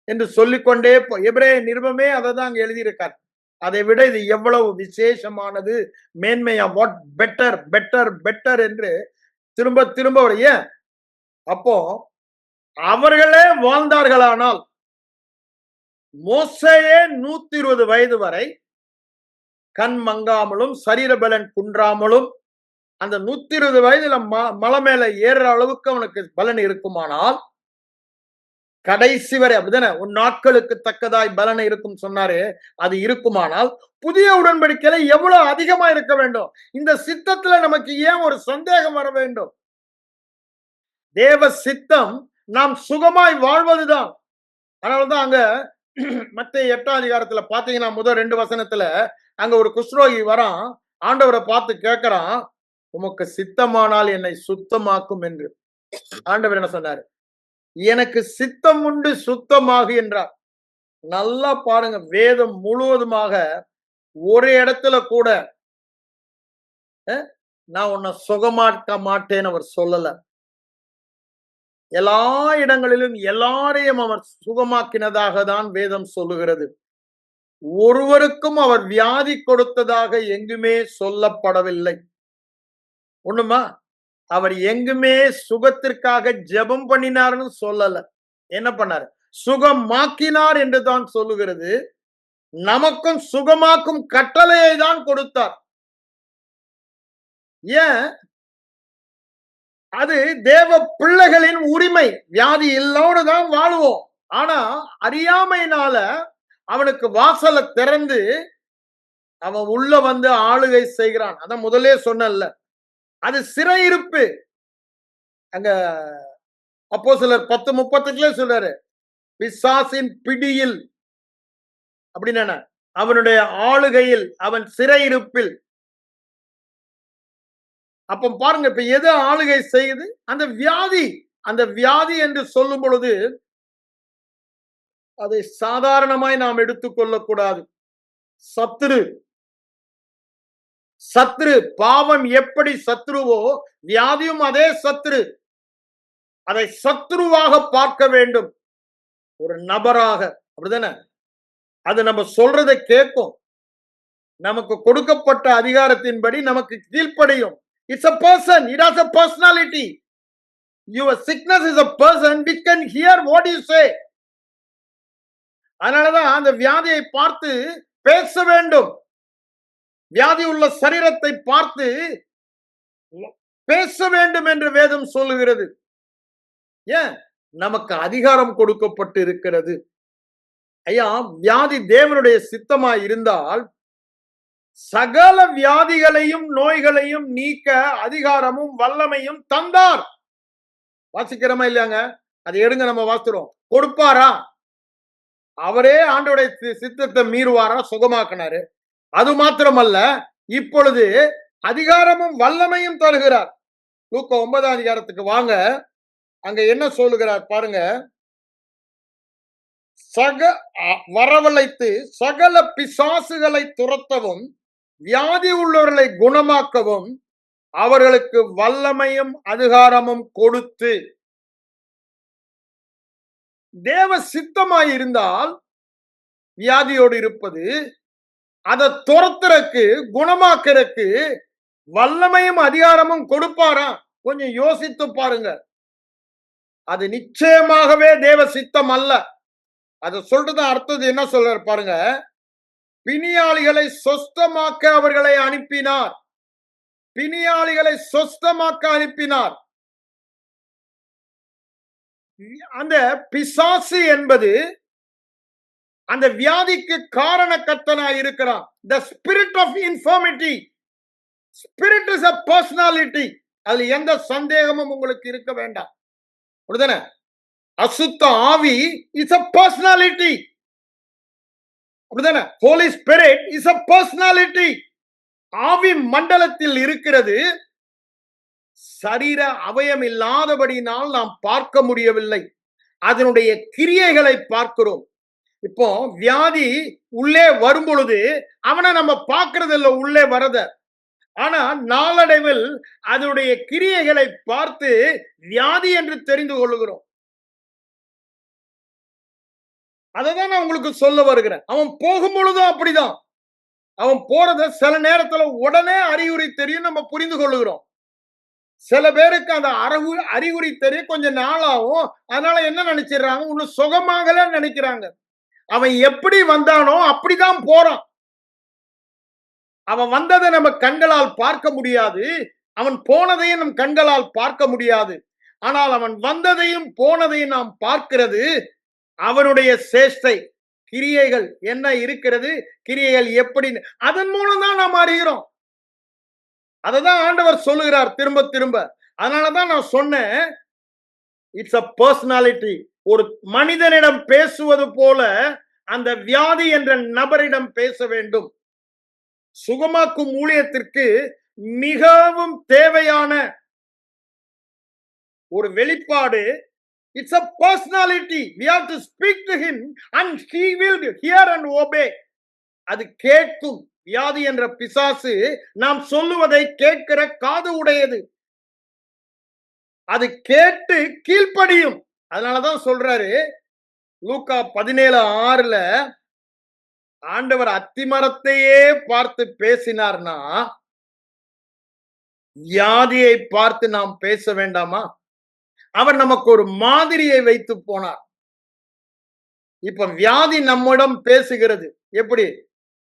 என்று சொல்லிக்கொண்டே எபிரேய நிருபமே அதை தான் அங்க எழுதியிருக்கார். அதை விட இது எவ்வளவு விசேஷமானது, மேன்மையா, வாட் பெட்டர் பெட்டர் பெட்டர் என்று திரும்ப திரும்ப ஏன் அப்போ அவர்களே வாழ்ந்தார்களானால், மோசேயே 120 வயது வரை கண் மங்காமலும் சரீர பலன் குன்றாமலும் அந்த 120 வயதுல மலை மேல ஏறுற அளவுக்கு அவனுக்கு பலன் இருக்குமானால், கடைசி வரை அப்படிதானே, உன் நாட்களுக்கு தக்கதாய் பலன் இருக்கும் சொன்னாரு, அது இருக்குமானால் புதிய உடன்படிக்கையில எவ்வளவு அதிகமா இருக்க வேண்டும்? இந்த சித்தத்துல நமக்கு ஏன் ஒரு சந்தேகம் வர வேண்டும்? தேவ சித்தம் நாம் சுகமாய் வாழ்வதுதான். அதனாலதான் அங்க மத்தேயு 8ஆம் அதிகாரத்துல பாத்தீங்கன்னா முதல் 2 வசனத்துல அங்க ஒரு குஷ்ரோகி வரான், ஆண்டவரை பார்த்து கேட்கிறான், உமக்கு சித்தமானால் என்னை சுத்தமாக்கும் என்று. ஆண்டவர் என்ன சொன்னாரு? எனக்கு சித்தம் உண்டு சுத்தமாகு என்றார். நல்லா பாருங்க, வேதம் முழுவதுமாக ஒரு இடத்துல கூட நான் உன்னை சுகமாக்க மாட்டேன்னு அவர் சொல்லல. எல்லா இடங்களிலும் எல்லாரையும் அவர் சுகமாக்கினதாக தான் வேதம் சொல்லுகிறது. ஒருவருக்கும் அவர் வியாதி கொடுத்ததாக எங்குமே சொல்லப்படவில்லை. ஒண்ணுமா, அவர் எங்குமே சுகத்திற்காக ஜெபம் பண்ணினார்னு சொல்லல. என்ன பண்ணாரு? சுகமாக்கினார் என்று தான் சொல்லுகிறது. நமக்கும் சுகமாக்கும் கட்டளையை தான் கொடுத்தார். ஏன்? அது தேவ பிள்ளைகளின் உரிமை. வியாதி இல்லோடு தான் வாழுவோம். ஆனா அறியாமையினால அவனுக்கு வாசலை திறந்து அவன் உள்ள வந்து ஆளுகை செய்கிறான். அதான் முதலே சொன்னல, அது சிறையிருப்பு. அங்க அப்போஸ்தலர் 10:38 சொல்றாரு, பிசாசின் பிடியில். அப்படின்னு என்ன? அவனுடைய ஆளுகையில், அவன் சிறையிருப்பில். அப்ப பாருங்க, இப்ப எது ஆளுகை செய்யுது? அந்த வியாதி. அந்த வியாதி என்று சொல்லும் பொழுது அதை சாதாரணமாய் நாம் எடுத்துக்கொள்ளக் கூடாது. சத்துரு. சத்துரு. பாவம் எப்படி சத்துருவோ, வியாதியும் அதே சத்துரு. அதை சத்துருவாக பார்க்க வேண்டும். ஒரு நபராக. அப்படிதானே? அது நம்ம சொல்றதை கேட்கும். நமக்கு கொடுக்கப்பட்ட அதிகாரத்தின்படி நமக்கு கீழ்ப்படியும். It's a person. It has a personality. Your sickness is a person which can hear what you say. அதனாலதான் அந்த வியாதியை பார்த்து பேச வேண்டும். வியாதி உள்ள சரீரத்தை பார்த்து பேச வேண்டும் என்று வேதம் சொல்லுகிறது. ஏன்? நமக்கு அதிகாரம் கொடுக்கப்பட்டு இருக்கிறது. ஐயா, வியாதி தேவனுடைய சித்தமாய் இருந்தால் சகல வியாதிகளையும் நோய்களையும் நீக்க அதிகாரமும் வல்லமையும் தந்தார். வாசிக்கிறோமா இல்லையாங்க? அதை எடுங்க, நம்ம வாசிக்கிறோம். கொடுப்பாரா? அவரே ஆண்டோடைய சித்தத்தை மீறுவாரா? சுகமாக்கினாரு. அது மாத்திரமல்ல, இப்பொழுது அதிகாரமும் வல்லமையும் தருகிறார். லூக்கா 9ஆம் அதிகாரத்துக்கு வாங்க. அங்க என்ன சொல்லுகிறார் பாருங்க. வரவழைத்து சகல பிசாசுகளை துரத்தவும் வியாதி உள்ளவர்களை குணமாக்கவும் அவர்களுக்கு வல்லமையும் அதிகாரமும் கொடுத்து. தேவ சித்தமாய் இருந்தால் வியாதியோடு இருப்பது, அதை துரத்துறக்கு, குணமாக்குறக்கு வல்லமையும் அதிகாரமும் கொடுப்பாரா? கொஞ்சம் யோசித்து பாருங்க. அது நிச்சயமாகவே தேவ சித்தம் அல்ல. அதை சொல்றது அடுத்தது என்ன சொல்றாரு பாருங்க. பிணியாளிகளை சொஸ்தமாக்க அவர்களை அனுப்பினார். பிணியாளிகளை சொஸ்தமாக்க அனுப்பினார். அந்த பிசாசு என்பது அந்த வியாதிக்கு காரணக்கர்த்தனாய் இருக்கிறான். The spirit of infirmity. Spirit is a personality. அதுல எந்த சந்தேகமும் உங்களுக்கு இருக்க வேண்டாம். அப்படிதானே? அசுத்த ஆவி is a personality. அப்படிதானே? Holy Spirit is a personality. ஆவி மண்டலத்தில் இருக்கிறது. சரீர அவயம் இல்லாதபடியினால் நாம் பார்க்க முடியவில்லை. அதனுடைய கிரியைகளை பார்க்கிறோம். இப்போ வியாதி உள்ளே வரும் பொழுது அவனை நம்ம பார்க்கறது இல்லை, உள்ளே வரத. ஆனா நாளடைவில் அதனுடைய கிரியைகளை பார்த்து வியாதி என்று தெரிந்து கொள்ளுகிறோம். அதைதான் நான் உங்களுக்கு சொல்ல வருகிறேன். அவன் போகும் பொழுதும் அப்படிதான். அவன் போறத சில நேரத்துல உடனே அறிகுறி தெரியும், நம்ம புரிந்து கொள்ளுகிறோம். சில பேருக்கு அந்த அறிகுறி தெரியும், கொஞ்சம் நாளாகும். அதனால என்ன நினைச்சிடறாங்க? இன்னும் சுகமாகல நினைக்கிறாங்க. அவன் எப்படி வந்தானோ அப்படிதான் போறான். அவன் வந்ததை நம்ம கண்களால் பார்க்க முடியாது, அவன் போனதையும் நம் கண்களால் பார்க்க முடியாது. ஆனால் அவன் வந்ததையும் போனதையும் நாம் பார்க்கிறது அவனுடைய சேஷ்டை, கிரியைகள் என்ன இருக்கிறது, கிரியைகள் எப்படி, அதன் மூலம் தான் நாம் அறிகிறோம். அததான் ஆண்டவர் சொல்லுகிறார் திரும்ப திரும்ப. அதனாலதான் நான் சொன்னேன், இட்ஸ் அ பர்சனாலிட்டி. ஒரு மனிதனிடம் பேசுவது போல அந்த வியாதி என்ற நபரிடம் பேச வேண்டும். சுகமாக்கும் ஊழியத்திற்கு மிகவும் தேவையான ஒரு வெளிப்பாடு, it's a personality. We have to speak to him and he will hear and obey. அது கேட்கும். வியாதி என்ற பிசாசு நாம் சொல்லுவதை கேட்கிற காது உடையது. அது கேட்டு கீழ்ப்படியும். அதனாலதான் சொல்றாரு லூக்கா 17:6 ஆண்டவர் அத்திமரத்தையே பார்த்து பேசினார்னா வியாதியை பார்த்து நாம் பேச வேண்டாமா? அவர் நமக்கு ஒரு மாதிரியை வைத்து போனார். இப்ப வியாதி நம்மிடம் பேசுகிறது. எப்படி?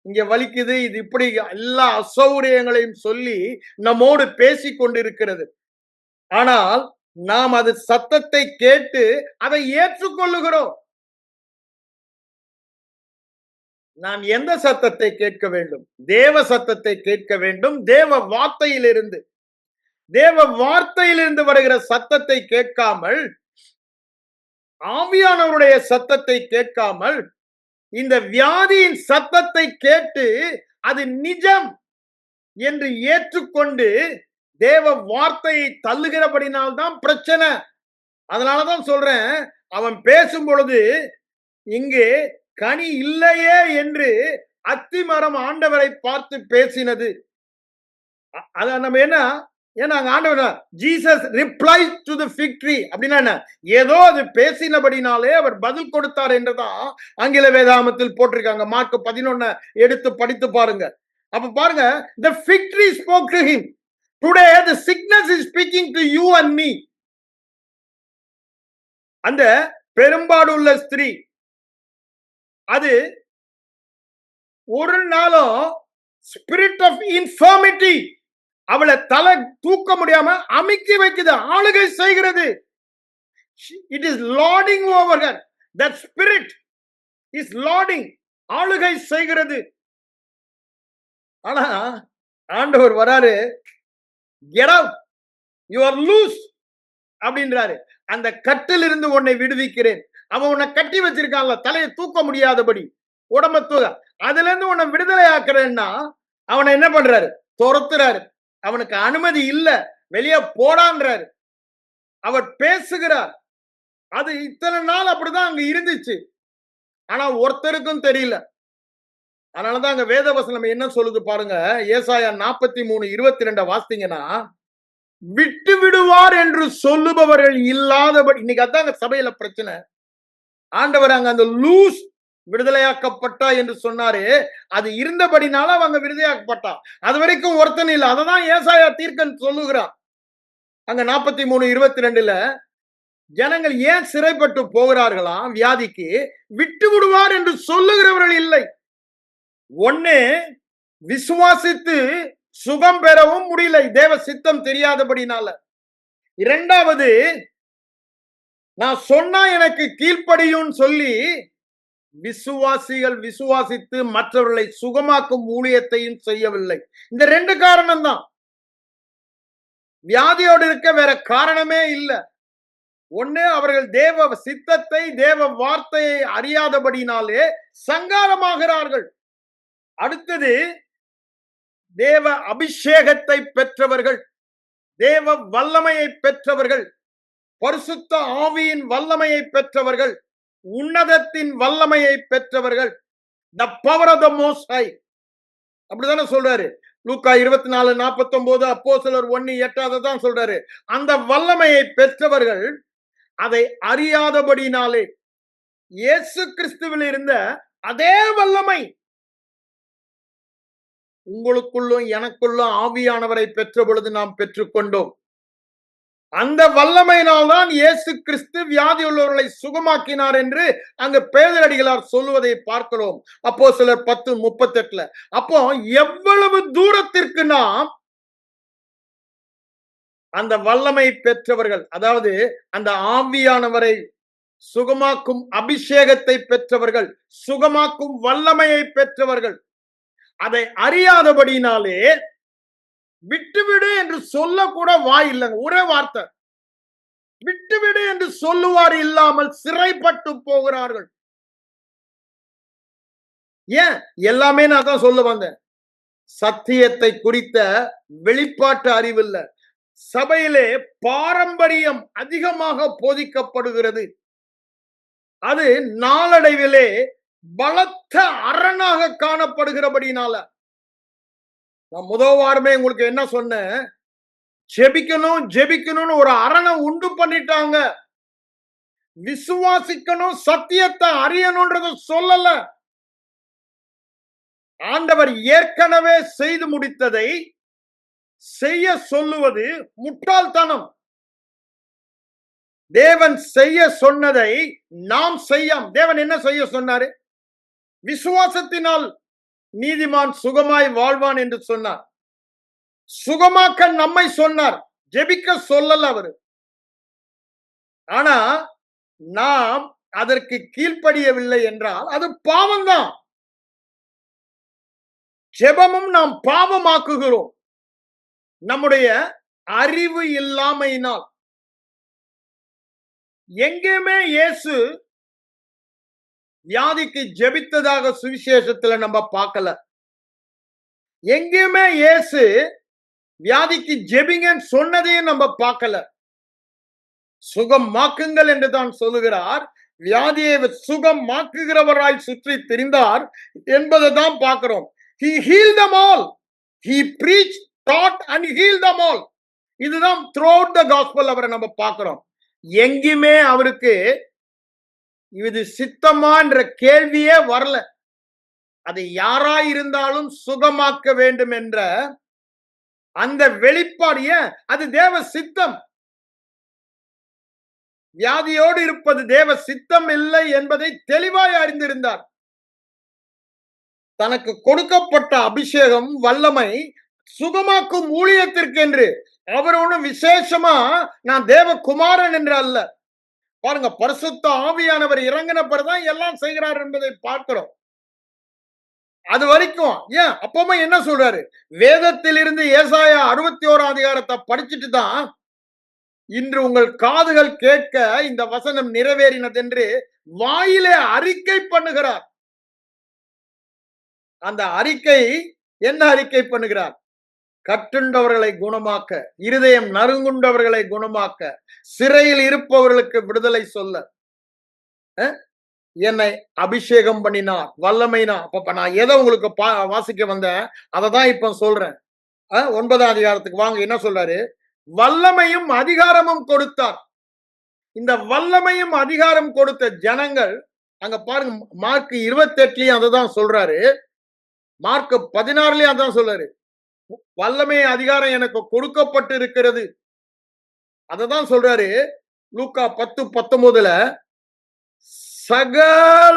இங்க வலிக்குது, இது இப்படி எல்லா அசௌகரியங்களையும் சொல்லி நம்மோடு பேசிக் கொண்டிருக்கிறது. ஆனால் நாம் அது சத்தத்தை கேட்டு அதை ஏற்றுக்கொள்ளுகிறோம். நாம் எந்த சத்தத்தை கேட்க வேண்டும்? தேவ சத்தத்தை கேட்க வேண்டும். தேவ வார்த்தையிலிருந்து, தேவ வார்த்தையிலிருந்து வருகிற சத்தத்தை கேட்காமல், ஆவியானவருடைய சத்தத்தை கேட்காமல் இந்த வியாதியின் சத்தத்தை கேட்டு அது நிஜம் என்று ஏற்றுக்கொண்டு தேவ வார்த்தையை தள்ளுகிறபடினால்தான் பிரச்சனை. அதனாலதான் சொல்றேன், அவன் பேசும் பொழுது இங்கே கனி இல்லையே என்று அத்திமரம் ஆண்டவரை பார்த்து பேசினது. அத நம்ம என்ன ஏன்னா ஆண்டவர் Jesus reply to the fig tree அப்படின்னா என்ன, ஏதோ அது பேசினபடினாலே அவர் பதில் கொடுத்தார் என்றுதான் ஆங்கில வேதாகமத்தில் போட்டிருக்காங்க. மார்க் 11 எடுத்து படித்து பாருங்க. அப்ப பாருங்க, the fig tree spoke to him. Today the sickness is speaking to you and me. அந்த பெரும்பாடுள்ள ஸ்திரீ அது ஒரு நாளும் ஸ்பிரிட் ஆஃப் இன்ஃபர்மிட்டி அவளை தலை தூக்க முடியாம அமுக்கி வைக்குது, ஆளுகை செய்கிறது. It is lording over her. That spirit is lording, ஆளுகை செய்கிறது. ஆனா ஆண்டவர் வராரு, get out, you are loose அப்படின்றாரு. அந்த கட்டில் இருந்து உன்னை விடுவிக்கிறேன். அவன் உன்னை கட்டி வச்சிருக்கான்ல, தலையை தூக்க முடியாதபடி உடம்ப தூக்க, அதுல இருந்து உன்னை விடுதலை ஆக்குறேன்னா அவனை என்ன பண்றாரு, துரத்துறாரு. அவனுக்கு அனுமதி இல்ல, வெளியே போடான்றாரு. அவர் பேசுகிறார். அது இத்தனை நாள் அப்படிதான் அங்க இருந்துச்சு. ஆனா ஒருத்தருக்கும் தெரியல. அதனாலதான் அங்க வேதவசனம் என்ன சொல்லுது பாருங்க. ஏசாயா 43:22 வாசித்தீங்கன்னா, விட்டு விடுவார் என்று சொல்லுபவர்கள் இல்லாதபடி, இன்னைக்கு அதாங்க சபையில பிரச்சனை. ஆண்டவர் அங்க அந்த லூஸ் விடுதலையாக்கப்பட்டா என்று சொன்னாரு, அது இருந்தபடினால அவங்க விடுதலையாக்கப்பட்டா. அது வரைக்கும் ஒருத்தன் இல்ல. அததான் ஏசாயா தீர்க்கன் சொல்லுகிறான். அங்க 43:22 ஜனங்கள் ஏன் சிறைப்பட்டு போகிறார்களாம் வியாதிக்கு, விட்டு விடுவார் என்று சொல்லுகிறவர்கள் இல்லை. ஒண்ணு, விசுவாசித்து சுகம் பெறவும் முடியல, தேவ சித்தம் தெரியாதபடினால. இரண்டாவது, நான் சொன்னா எனக்கு கீழ்ப்படியும் சொல்லி விசுவாசிகள் விசுவாசித்து மற்றவர்களை சுகமாக்கும் ஊழியத்தையும் செய்யவில்லை. இந்த ரெண்டு காரணம் தான். வியாதியோடு இருக்க வேற காரணமே இல்லை. ஒண்ணு, அவர்கள் தேவ சித்தத்தை தேவ வார்த்தையை அறியாதபடினாலே சங்காரமாகிறார்கள். அடுத்தது, தேவ அபிஷேகத்தை பெற்றவர்கள், தேவ வல்லமையை பெற்றவர்கள், பரிசுத்த ஆவியின் வல்லமையை பெற்றவர்கள், உன்னதத்தின் வல்லமையை பெற்றவர்கள், the power of the most high அப்படிதானே சொல்றாரு. லூக்கா 24:49, அப்போஸ்தலர் 1:8 தான் சொல்றாரு. அந்த வல்லமையை பெற்றவர்கள் அதை அறியாதபடினாலே இயேசு கிறிஸ்துவில் இருந்த அதே வல்லமை உங்களுக்குள்ளும் எனக்குள்ளும் ஆவியானவரை பெற்ற பொழுது நாம் பெற்றுக்கொண்டோம். அந்த வல்லமையினால்தான் இயேசு கிறிஸ்து வியாதி உள்ளவர்களை சுகமாக்கினார் என்று அங்கு பேதுருவடிகளார் சொல்லுவதை பார்க்கிறோம். அப்போஸ்தலர் 10:38. அப்போ எவ்வளவு தூரத்திற்கு நாம் அந்த வல்லமை பெற்றவர்கள், அதாவது அந்த ஆவியானவரை சுகமாக்கும் அபிஷேகத்தை பெற்றவர்கள், சுகமாக்கும் வல்லமையை பெற்றவர்கள், அதை அறியாதபடினாலே விட்டுவிடு என்று சொல்ல கூட வாய் இல்லைங்க. ஒரே வார்த்தை, விட்டுவிடு என்று சொல்லுவார் இல்லாமல் சிறைப்பட்டு போகிறார்கள். ஏன்? எல்லாமே நான் தான் சொல்ல வந்தேன். சத்தியத்தை குறித்த வெளிப்பாட்டு அறிவு இல்ல. சபையிலே பாரம்பரியம் அதிகமாக போதிக்கப்படுகிறது. அது நாளடைவிலே பலத்த அரணாக காணப்படுகிறபடினால, நான் முதல் வாரமே உங்களுக்கு என்ன சொன்னேன், ஜெபிக்கணும் ஜெபிக்கணும்னு ஒரு அரணை உண்டு பண்ணிட்டாங்க. விசுவாசிக்கணும், சத்தியத்தை அறியணும்ன்றத சொல்லல. ஆண்டவர் ஏற்கனவே செய்து முடித்ததை செய்ய சொல்லுவது முட்டாள்தனம். தேவன் செய்ய சொன்னதை நாம் செய்யாம். தேவன் என்ன செய்ய சொன்னாரு? விசுவாசத்தினால் நீதிமான் சுகமாய் வாழ்வான் என்று சொன்னார். சுகமாக்க நம்மை சொன்னார், ஜெபிக்க சொல்லல அவரு. ஆனா நாம் அதற்கு கீழ்ப்படியவில்லை என்றால் அது பாவம்தான். ஜெபமும் நாம் பாவமாக்குகிறோம் நம்முடைய அறிவு இல்லாமையினால். எங்கேயுமே இயேசு வியாதிக்கு ஜெபித்ததாக சுவிசேஷத்துல நம்ம பார்க்கல. எங்கேயுமே இயேசு வியாதிக்கு ஜெபிங்கன்னு சொன்னதையும் நம்ம பார்க்கல. சுகமாக்குங்கள் என்று தான் சொல்லுகிறார். வியாதியை சுகம் மாக்குகிறவராய் சுற்றி திரிந்தார் என்பதை தான் பார்க்கிறோம். He healed them all. He preached, taught and healed them all. இதுதான் throughout the gospel அவரை நம்ம பார்க்கிறோம். எங்கேயுமே அவருக்கு இது சித்தமான்ற கேள்வியே வரல. அது யாராய் இருந்தாலும் சுகமாக்க வேண்டும் என்ற அந்த வெளிப்பாடு, அது தேவ சித்தம். வியாதியோடு இருப்பது தேவ சித்தம் இல்லை என்பதை தெளிவாய் அறிந்திருந்தார். தனக்கு கொடுக்கப்பட்ட அபிஷேகம் வல்லமை சுகமாக்கும் ஊழியத்திற்கென்று. அவர் ஒன்றும் விசேஷமா நான் தேவகுமாரன் என்று அல்ல. பாருங்க, பரிசுத்த ஆவியானவர் இறங்கின பிறகுதான் எல்லாம் செய்கிறார் என்பதை பார்க்கிறோம். அது வரைக்கும் அப்பமா என்ன சொல்றாரு? வேதத்தில் இருந்து ஏசாயா 61 அதிகாரத்தை படிச்சுட்டு தான் இன்று உங்கள் காதுகள் கேட்க இந்த வசனம் நிறைவேறினது என்று வாயிலே அறிக்கை பண்ணுகிறார். அந்த அறிக்கை என்ன அறிக்கை பண்ணுகிறார்? கட்டுண்டவர்களை குணமாக்க, இருதயம் நறுங்குண்டவர்களை குணமாக்க, சிறையில் இருப்பவர்களுக்கு விடுதலை சொல்ல என்னை அபிஷேகம் பண்ணினார், வல்லமைனா. அப்ப நான் எதை உங்களுக்கு வாசிக்க வந்தேன் அதை தான் இப்ப சொல்றேன். 9ஆம் அதிகாரத்துக்கு வாங்க. என்ன சொல்றாரு? வல்லமையும் அதிகாரமும் கொடுத்தார். இந்த வல்லமையும் அதிகாரம் கொடுத்த ஜனங்கள் அங்க பாருங்க, மார்க் 28லயும் அதுதான் சொல்றாரு, மார்க் 16லயும் அதான் சொல்றாரு. வல்லமை அதிகாரம் எனக்கு கொடுக்கப்பட்டு இருக்கிறது. அததான் சொல்றாரு. லூக்கா 10:19 சகல,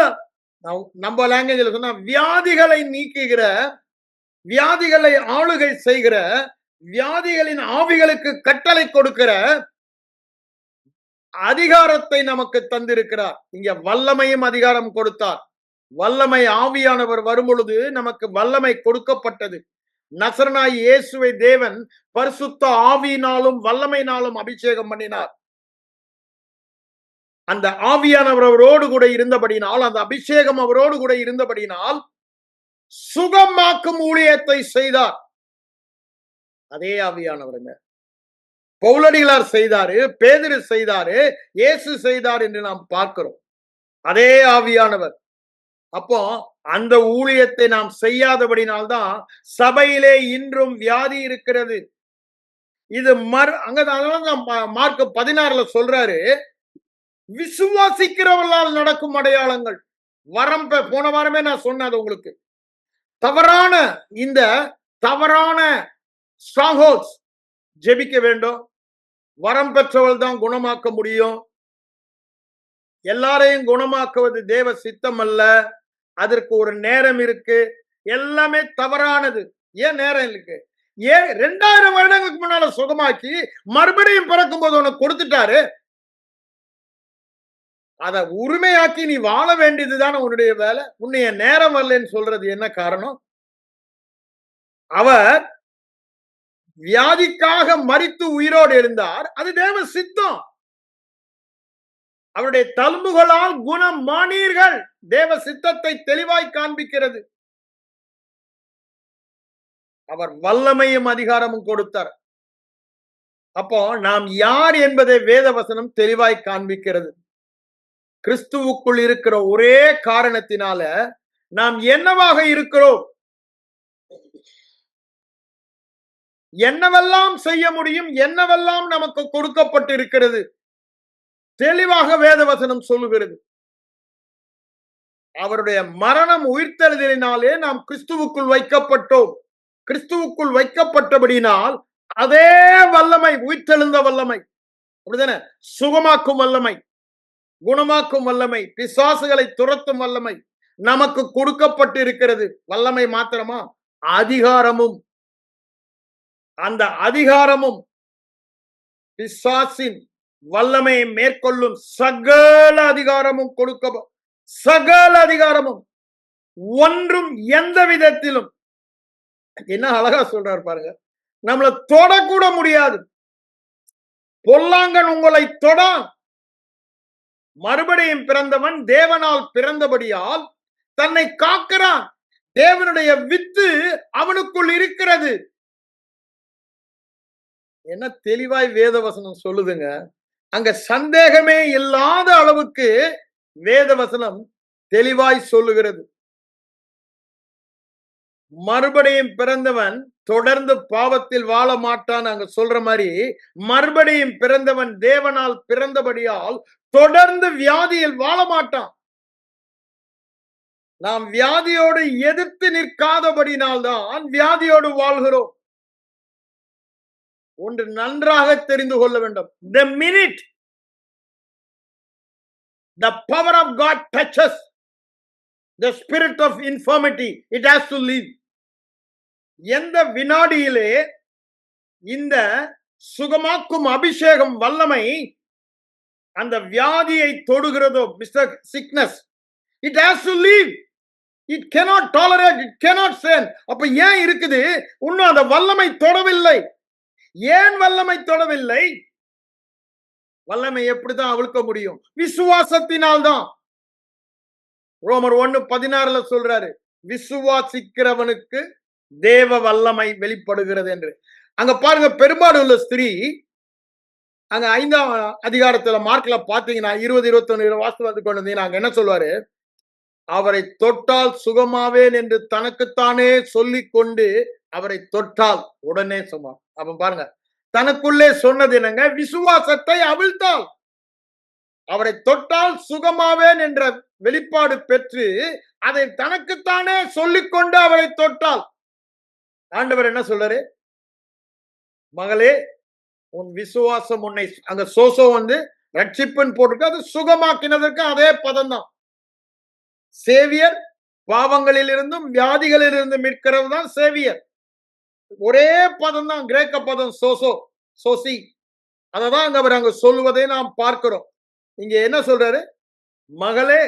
நம்ம லாங்குவேஜ்ல சொன்னா வியாதிகளை நீக்குகிற, வியாதிகளை ஆளுகை செய்கிற, வியாதிகளின் ஆவிகளுக்கு கட்டளை கொடுக்கிற அதிகாரத்தை நமக்கு தந்திருக்கிறார். இங்க வல்லமையும் அதிகாரம் கொடுத்தார். வல்லமை ஆவியானவர் வரும் பொழுது நமக்கு வல்லமை கொடுக்கப்பட்டது. நசரனாய் இயேசுவை தேவன் பரிசுத்த ஆவியினாலும் வல்லமையினாலும் அபிஷேகம் பண்ணினார். அந்த ஆவியானவர் அவரோடு கூட இருந்தபடினால், அந்த அபிஷேகம் அவரோடு கூட இருந்தபடினால் சுகமாக்கும் ஊழியத்தை செய்தார். அதே ஆவியானவருங்க. பவுலடிகளார் செய்தாரு, பேதுரு செய்தாரு, இயேசு செய்தார் என்று நாம் பார்க்கிறோம். அதே ஆவியானவர். அப்போ அந்த ஊழியத்தை நாம் செய்யாதபடினால்தான் சபையிலே இன்றும் வியாதி இருக்கிறது. இது அங்கதான் மார்க் 16 சொல்றாரு, விசுவாசிக்கிறவர்களால் நடக்கும் அடையாளங்கள். போன வாரமே நான் சொன்னது உங்களுக்கு. தவறான இந்த தவறான ஸ்ட்ராங்ஹோல்ட்ஸ் ஜெபிக்க வேண்டும். வரம் பெற்றவள் தான் குணமாக்க முடியும். எல்லாரையும் குணமாக்குவது தேவ சித்தம் அல்ல. அதற்கு ஒரு நேரம் இருக்கு. எல்லாமே தவறானது. ஏன் நேரம் இருக்கு? 2000 வருடங்களுக்கு முன்னால சுகமாக்கி மறுபடியும் பிறக்கும் போது உனக்கு கொடுத்துட்டாரு. அத உரிமையாக்கி நீ வாழ வேண்டியதுதான உன்னுடைய வேலை. உன்னைய நேரம் வரலன்னு சொல்றது என்ன காரணம்? அவர் வியாதிக்காக மரித்து உயிரோடு எழுந்தார். அது தேவ சித்தம். அவருடைய தழும்புகளால் குணமானீர்கள். தேவ சித்தத்தை தெளிவாய் காண்பிக்கிறது. அவர் வல்லமையும் அதிகாரமும் கொடுத்தார். அப்போ நாம் யார் என்பதை வேத வசனம் தெளிவாய் காண்பிக்கிறது. கிறிஸ்துவுக்குள் இருக்கிற ஒரே காரணத்தினால நாம் என்னவாக இருக்கிறோம், என்னவெல்லாம் செய்ய முடியும், என்னவெல்லாம் நமக்கு கொடுக்கப்பட்டு இருக்கிறது தெளிவாக வேதவசனம் சொல்லுகிறது. அவருடைய மரணம் உயிர்த்தெழுதலினாலே நாம் கிறிஸ்துவுக்குள் வைக்கப்பட்டோம். கிறிஸ்துவுக்குள் வைக்கப்பட்டபடினால் அதே வல்லமை, உயிர்த்தெழுந்த வல்லமை, அப்படிதானே, சுகமாக்கும் வல்லமை, குணமாக்கும் வல்லமை, பிசாசுகளை துரத்தும் வல்லமை நமக்கு கொடுக்கப்பட்டு இருக்கிறது. வல்லமை மாத்திரமா, அதிகாரமும். அந்த அதிகாரமும் பிசாசின் வல்லமையை மேற்கொள்ளும் சகல அதிகாரமும் சகல அதிகாரமும் ஒன்றும் எந்த விதத்திலும், என்ன அழகா சொல்றாரு பாருங்க, நம்மளை தொடக்கூட முடியாது. பொல்லாங்கன் உங்களை தொட மறுபடியும் பிறந்தவன் தேவனால் பிறந்தபடியால் தன்னை காக்கிறான். தேவனுடைய வித்து அவனுக்குள் இருக்கிறது. என்ன தெளிவாய் வேதவசனம் சொல்லுதுங்க. அங்க சந்தேகமே இல்லாத அளவுக்கு வேதவசனம் தெளிவாய் சொல்லுகிறது. மறுபடியும் பிறந்தவன் தொடர்ந்து பாவத்தில் வாழ மாட்டான். அங்க சொல்ற மாதிரி மறுபடியும் பிறந்தவன் தேவனால் பிறந்தபடியால் தொடர்ந்து வியாதியில் வாழ மாட்டான். நாம் வியாதியோடு எதிர்த்து நிற்காதபடினால்தான் வியாதியோடு வாழ்கிறோம். ஒன்று நன்றாக தெரிந்து கொள்ள வேண்டும். The minute the power of God touches the spirit of infirmity, it has to leave. எந்த வினாடியிலே இந்த சுகமாக்கும் அபிஷேகம் வல்லமை அந்த வியாதியை தொடுகிறதோ, mister sickness, it has to leave. It cannot tolerate, it cannot stand. அப்ப ஏன் இருக்குது? இன்னும் அந்த வல்லமை தொடவில்லை. ஏன் வல்லமை தொடவில்லை? வல்லமை எப்படிதான் அவிழ்க்க முடியும்? விசுவாசத்தினால் தான். ரோமர் 1:16 சொல்றாரு, விசுவாசிக்கிறவனுக்கு தேவ வல்லமை வெளிப்படுகிறது என்று. அங்க பாருங்க, பெரும்பாடுள்ள ஸ்திரீ அங்க 5ஆம் அதிகாரத்துல மார்க்ல பாத்தீங்கன்னா 20-21 வாஸ்து வந்து கொண்டு வந்தீங்கன்னா அங்க என்ன சொல்வாரு? அவரை தொட்டால் சுகமாவேன் என்று தனக்குத்தானே சொல்லிக் கொண்டு அவரை தொட்டால் உடனே சும்மா. அப்ப பாருங்க, தனக்குள்ளே சொன்னது என்னங்க? விசுவாசத்தை அவிழ்த்தால். அவரை தொட்டால் சுகமாவேன் என்ற வெளிப்பாடு பெற்று அதை தனக்குத்தானே சொல்லிக்கொண்டு அவரை தொட்டால் ஆண்டவர் என்ன சொல்றாரு? மகளே, உன் விசுவாசம் உன்னை, அங்க சோசோ வந்து ரட்சிப்புன்னு போட்டிருக்கு, அது சுகமாக்கினதற்கு அதே பதம் தான். சேவியர் பாவங்களில் இருந்தும் வியாதிகளில் இருந்து மீட்கிறது தான் சேவியர். ஒரே பதம் தான், கிரேக்க பதம் சோசோ, சோசி. அததான் அவர் அங்க சொல்லுவதை நாம் பார்க்கிறோம். இங்க என்ன சொல்றாரு? மகளே,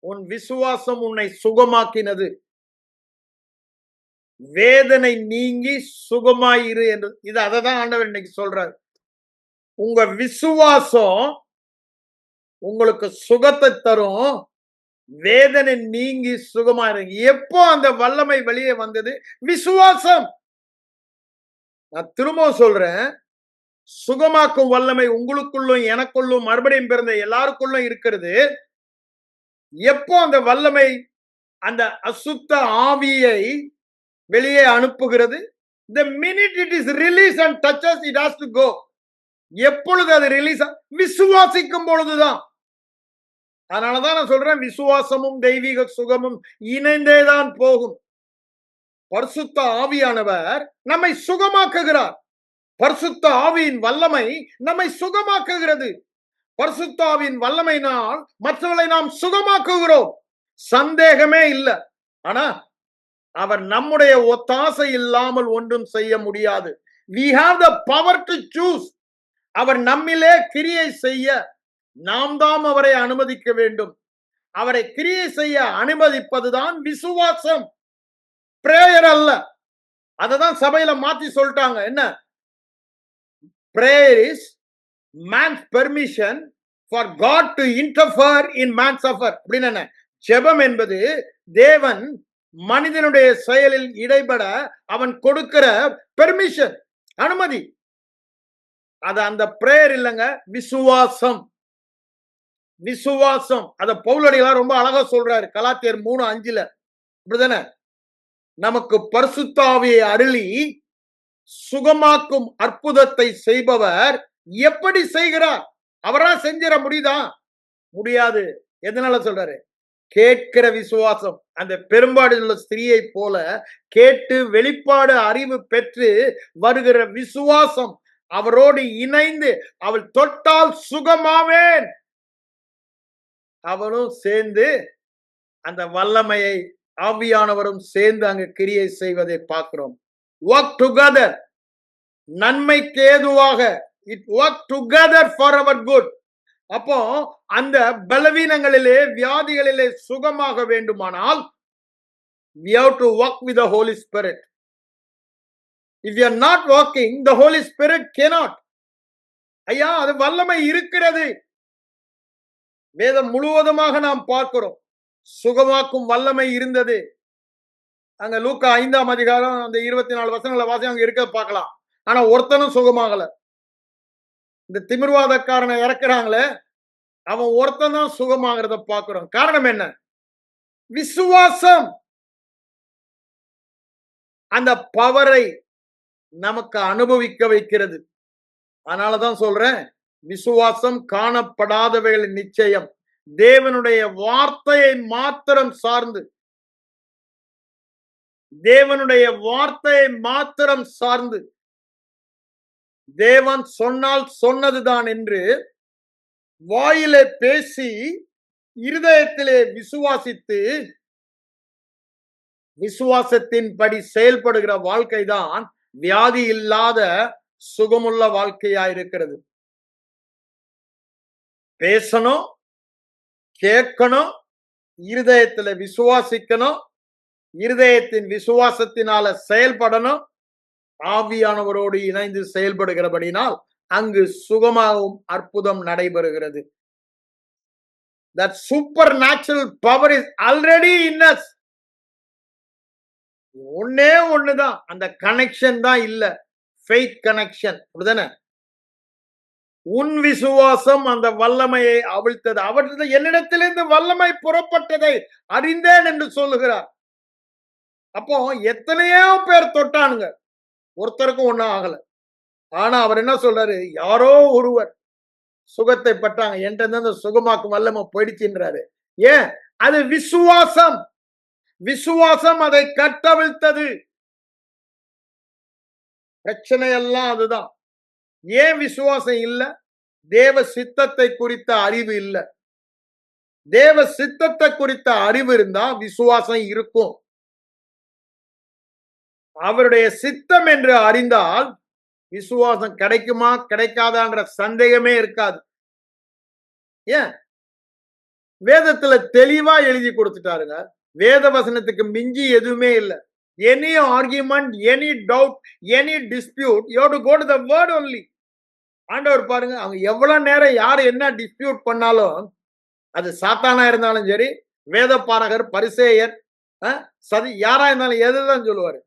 உன் விசுவாசம் உன்னை சுகமாக்கினது, வேதனை நீங்கி சுகமாயிரு என்று. இது அததான் ஆண்டவர் இன்னைக்கு சொல்றாரு. உங்க விசுவாசம் உங்களுக்கு சுகத்தை தரும், வேதனை நீங்கி சுகமாயிருங்க. எப்போ அந்த வல்லமை வெளியே வந்தது? விசுவாசம். நான் திரும்பவும் சொல்றேன், சுகமாக்கும் வல்லமை உங்களுக்குள்ளும் எனக்குள்ளும் மறுபடியும் பிறந்த எல்லாருக்குள்ளும் இருக்கிறது. எப்போ அந்த வல்லமை அந்த அசுத்த ஆவியை வெளியே அனுப்புகிறது? the minute it is released and touches, it has to go. எப்பொழுது அது ரிலீஸ்? விசுவாசிக்கும் பொழுதுதான். அதனாலதான் நான் சொல்றேன், விசுவாசமும் தெய்வீக சுகமும் இணைந்தேதான் போகும். பரிசுத்த ஆவியானவர் நம்மை சுகமாக்குகிறார். பரிசுத்த ஆவியின் வல்லமை நம்மை சுகமாக்குகிறது. பரிசுத்த ஆவியின் வல்லமையினால் மற்றவர்களை நாம் சுகமாக்குகிறோம், சந்தேகமே இல்லை. ஆனா அவர் நம்முடைய ஒத்தாசை இல்லாமல் ஒன்றும் செய்ய முடியாது. we have the power to choose. அவர் நம்மிலே கிரியை செய்ய நாம் தான் அவரை அனுமதிக்க வேண்டும். அவரை கிரியை செய்ய அனுமதிப்பதுதான் விசுவாசம், பிரேயர் அல்ல. அததான் சபையில மாத்தி சொல்லிட்டாங்க. என்ன? prayer is man's permission for God to interfere in man's affair. அப்படின்னு என்ன? ஜெபம் என்பது தேவன் மனிதனுடைய செயலில் இடைபட அவன் கொடுக்கிற பெர்மிஷன், அனுமதி. அது அந்த பிரேயர் இல்லைங்க, விசுவாசம். விசுவாசம் அத பவுலடிகளார் ரொம்ப அழகா சொல்றாரு, கலாத்தியர் 3:5. இப்படிதானே? நமக்கு பரிசுத்த ஆவியை அருளி சுகமாக்கும் அற்புதத்தை செய்பவர் எப்படி செய்கிறார்? அவரா செஞ்சிட முடியுதா? முடியாது. எதனால சொல்றாரு? கேட்கிற விசுவாசம். அந்த பெரும்பாடுள்ள ஸ்திரீயை போல கேட்டு வெளிப்பாடு அறிவு பெற்று வருகிற விசுவாசம் அவரோடு இணைந்து அவள் தொட்டால் சுகமாவேன், அவனும் சேர்ந்து அந்த வல்லமையை ஆவியானவரும் சேர்ந்து அங்கு கிரியை செய்வதை பார்க்கிறோம். work together, நன்மைக்கு ஏதுவாக. it work together for our good. அப்போ அந்த பலவீனங்களிலே வியாதிகளிலே சுகமாக வேண்டுமானால் we have to work with the Holy Spirit. if you are not working, the Holy Spirit cannot. ஐயா, அது வல்லமை இருக்கிறது. வேதம் முழுவதுமாக நாம் பார்க்கிறோம். சுகமாக்கும் வல்லமை இருந்தது. அங்க லூக்கா 5ஆம் அதிகாரம் அந்த 24 வசனங்களை வாசி, அங்க இருக்க பார்க்கலாம். ஆனா ஒருத்தனும் சுகமாகல. இந்த திமிர்வாதக்காரனை இறக்குறாங்களே, அவன் ஒருத்தன் தான் சுகமாகிறத பார்க்கிறோம். காரணம் என்ன? விசுவாசம் அந்த பவரை நமக்கு அனுபவிக்க வைக்கிறது. அதனாலதான் சொல்றேன், விசுவாசம் காணப்படாதவைகளின் நிச்சயம். தேவனுடைய வார்த்தையை மாத்திரம் சார்ந்து, தேவனுடைய வார்த்தையை மாத்திரம் சார்ந்து, தேவன் சொன்னால் சொன்னதுதான் என்று வாயிலே பேசி இருதயத்திலே விசுவாசித்து விசுவாசத்தின்படி செயல்படுகிற வாழ்க்கைதான் வியாதி இல்லாத சுகமுள்ள வாழ்க்கையா இருக்கிறது. பேசணும், கேட்கணும், இருதயத்துல விசுவாசிக்கணும், இருதயத்தின் விசுவாசத்தினால செயல்படணும், ஆவியானவரோடு இணைந்து செயல்படுகிறபடினால் அங்கு சுகமாகவும் அற்புதம் நடைபெறுகிறது. That supernatural power is already in us. ஒன்னே ஒண்ணுதான், அந்த கனெக்ஷன் தான் இல்ல. ஃபெய்த் கனெக்ஷன், அப்படிதானே? உன் விசுவாசம் அந்த வல்லமையை அவிழ்த்தது. அவரது என்னிடத்திலிருந்து வல்லமை புறப்பட்டதை அறிந்தேன் என்று சொல்லுகிறார். அப்போ எத்தனையோ பேர் தொட்டானுங்க, ஒருத்தருக்கும் ஒன்னும் ஆகல. ஆனா அவர் என்ன சொல்றாரு? யாரோ ஒருவர் சுகத்தை பட்டாங்க, என்கிட்ட அந்த சுகமாக்கும் வல்லமை போயிடுச்சுன்றாரு. ஏன்? அது விசுவாசம். விசுவாசம் அதை கட்டவிழ்த்தது. பிரச்சனை எல்லாம் அதுதான். ஏன் விசுவாசம் இல்ல? தேவ சித்தத்தை குறித்த அறிவு இல்ல. தேவ சித்தத்தை குறித்த அறிவு இருந்தா விசுவாசம் இருக்கும். அவருடைய சித்தம் என்று அறிந்தால் விசுவாசம் கிடைக்குமா கிடைக்காதான்ற சந்தேகமே இருக்காது. ஏன்? வேதத்துல தெளிவா எழுதி கொடுத்துட்டாருங்க. வேத வசனத்துக்கு மிஞ்சி எதுவுமே இல்லை. Any argument, any doubt, any dispute, you have to go to the word only. ஆண்டவர் பாருங்க, அவங்க எவ்வளவு நேரம் யாரு என்ன டிஸ்பியூட் பண்ணாலும், அது சாத்தானா இருந்தாலும் சரி, வேத பாரகர், பரிசேயர், சதி யாரா இருந்தாலும் எதுதான் சொல்லுவாரு?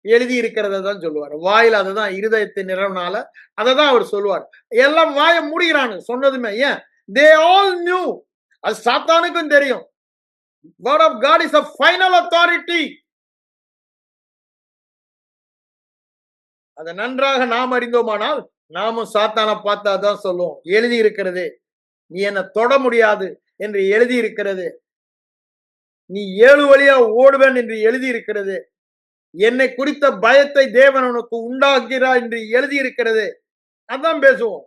எழுதி இருக்கிறத தான் சொல்லுவார். வாயில் அதுதான் இருதயத்தின் நிறவனால அதை தான் அவர் சொல்லுவார். எல்லாம் வாயை மூடுகிறாங்க சொன்னதுமே. ஏன்? They all knew. அது சாத்தானுக்கும் தெரியும். Word of God is a final authority. அதை நன்றாக நாம் அறிந்தோமானால் நாமும் சாத்தானை பார்த்தா தான் சொல்லுவோம், எழுதி இருக்கிறது, நீ என்ன தொட முடியாது என்று எழுதி இருக்கிறது, நீ 7 வழியா ஓடுவேன் என்று எழுதி இருக்கிறது, என்னை குறித்த பயத்தை தேவன் உனக்கு உண்டாகிறார் என்று எழுதி இருக்கிறது. அதான் பேசுவோம்.